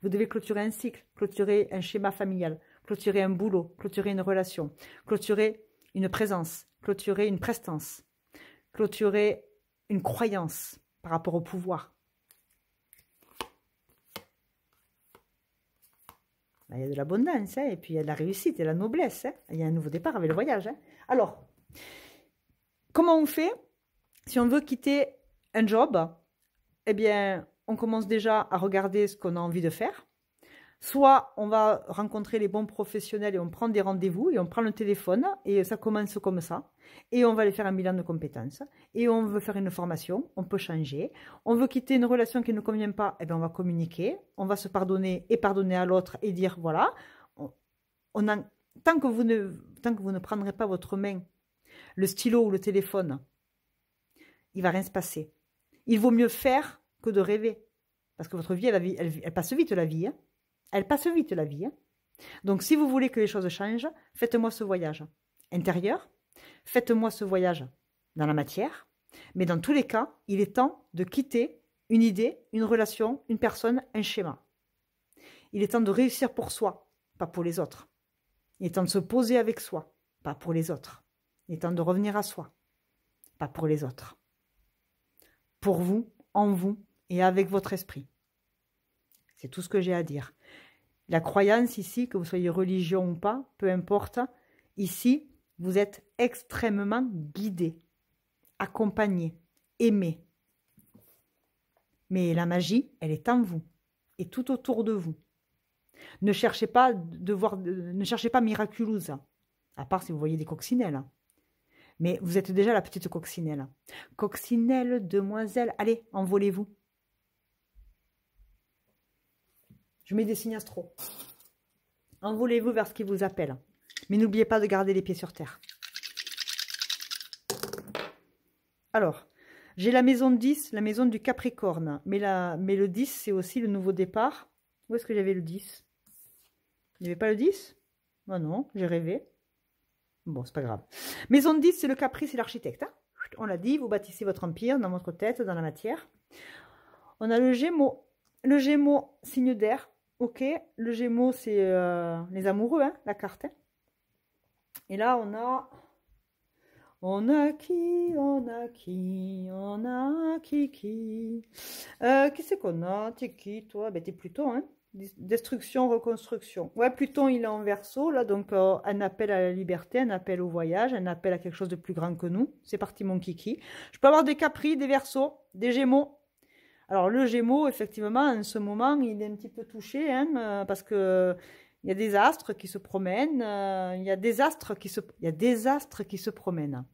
Vous devez clôturer un cycle, clôturer un schéma familial, clôturer un boulot, clôturer une relation, clôturer une présence, clôturer une prestance, clôturer une croyance par rapport au pouvoir. Il y a de l'abondance, hein, et puis il y a de la réussite et de la noblesse. Hein. Il y a un nouveau départ avec le voyage. Hein. Alors, comment on fait si on veut quitter un job? Eh bien, on commence déjà à regarder ce qu'on a envie de faire. Soit on va rencontrer les bons professionnels et on prend des rendez-vous et on prend le téléphone et ça commence comme ça. Et on va aller faire un bilan de compétences. Et on veut faire une formation, on peut changer. On veut quitter une relation qui ne nous convient pas, eh bien on va communiquer. On va se pardonner et pardonner à l'autre et dire voilà, tant que vous ne prendrez pas votre main, le stylo ou le téléphone, il ne va rien se passer. Il vaut mieux faire que de rêver. Parce que votre vie, elle passe vite la vie. Hein. Elle passe vite la vie. Hein. Donc si vous voulez que les choses changent, faites-moi ce voyage intérieur. Faites-moi ce voyage dans la matière. Mais dans tous les cas, il est temps de quitter une idée, une relation, une personne, un schéma. Il est temps de réussir pour soi, pas pour les autres. Il est temps de se poser avec soi, pas pour les autres. Il est temps de revenir à soi, pas pour les autres. Pour vous, en vous et avec votre esprit. C'est tout ce que j'ai à dire. La croyance ici, que vous soyez religion ou pas, peu importe, ici, vous êtes extrêmement guidé, accompagné, aimé. Mais la magie, elle est en vous et tout autour de vous. Ne cherchez pas miraculeuse, à part si vous voyez des coccinelles. Mais vous êtes déjà la petite coccinelle. Coccinelle, demoiselle, allez, envolez-vous. Je mets des signes astro. Envolez-vous vers ce qui vous appelle. Mais n'oubliez pas de garder les pieds sur terre. Alors, j'ai la maison 10, la maison du Capricorne. Mais le 10, c'est aussi le nouveau départ. Où est-ce que j'avais le 10? Il n'y avait pas le 10? Oh non, j'ai rêvé. Bon, c'est pas grave. Maison 10, c'est le caprice et l'architecte. Hein, on l'a dit, vous bâtissez votre empire dans votre tête, dans la matière. On a le Gémeaux. Le Gémeaux, signe d'air. Ok, le Gémeaux, c'est les amoureux, hein, la carte. Hein. Et là, on a qui c'est qu'on a? T'es qui, toi? Ben, t'es Pluton, hein. Destruction, reconstruction. Ouais, Pluton, il est en Verseau, là, donc un appel à la liberté, un appel au voyage, un appel à quelque chose de plus grand que nous. C'est parti, mon kiki. Je peux avoir des Capris, des Verseaux, des Gémeaux. Alors, le Gémeaux, effectivement, en ce moment, il est un petit peu touché, hein, parce que il y a des astres qui se promènent, il y a des astres qui se promènent.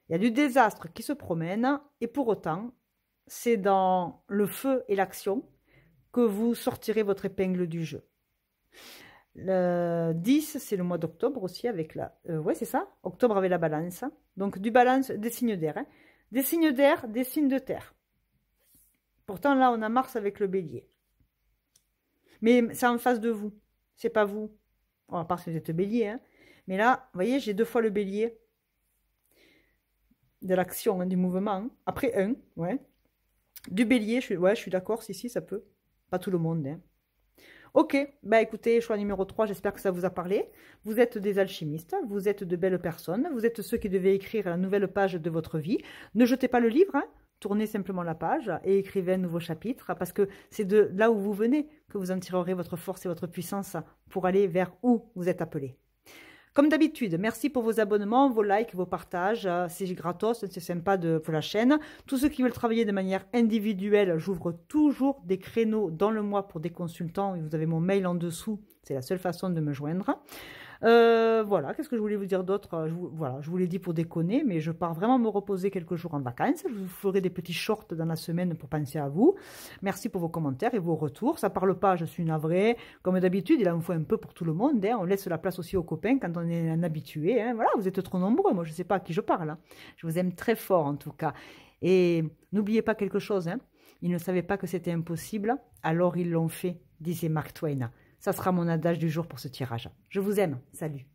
Il y a du désastre qui se promène, et pour autant, c'est dans le feu et l'action que vous sortirez votre épingle du jeu. Le 10, c'est le mois d'octobre aussi, avec la... ouais, c'est ça, octobre avec la balance. Donc, du balance, des signes d'air. Hein. Des signes d'air, des signes de terre. Pourtant, là, on a Mars avec le bélier. Mais c'est en face de vous. C'est pas vous. Bon, à part si vous êtes bélier. Hein. Mais là, vous voyez, j'ai 2 fois le bélier. De l'action, hein, du mouvement. Hein. Après 1, ouais. Du bélier, je suis d'accord, si, ça peut. Pas tout le monde. Hein. Ok, bah écoutez, choix numéro 3, j'espère que ça vous a parlé. Vous êtes des alchimistes, vous êtes de belles personnes, vous êtes ceux qui devaient écrire la nouvelle page de votre vie. Ne jetez pas le livre, hein. Tournez simplement la page et écrivez un nouveau chapitre, parce que c'est de là où vous venez que vous en tirerez votre force et votre puissance pour aller vers où vous êtes appelé. Comme d'habitude, merci pour vos abonnements, vos likes, vos partages. C'est gratos, c'est sympa pour la chaîne. Tous ceux qui veulent travailler de manière individuelle, j'ouvre toujours des créneaux dans le mois pour des consultants. Vous avez mon mail en dessous, c'est la seule façon de me joindre. Voilà, qu'est-ce que je voulais vous dire d'autre? Voilà, je vous l'ai dit pour déconner, mais je pars vraiment me reposer quelques jours en vacances. Je vous ferai des petits shorts dans la semaine pour penser à vous. Merci pour vos commentaires et vos retours. Ça parle pas, je suis navrée. Comme d'habitude, il en faut un peu pour tout le monde. Hein. On laisse la place aussi aux copains quand on est un habitué. Hein. Voilà, vous êtes trop nombreux. Moi, je sais pas à qui je parle. Hein. Je vous aime très fort en tout cas. Et n'oubliez pas quelque chose. Hein. Ils ne savaient pas que c'était impossible, alors ils l'ont fait, disait Mark Twain. Ça sera mon adage du jour pour ce tirage. Je vous aime. Salut.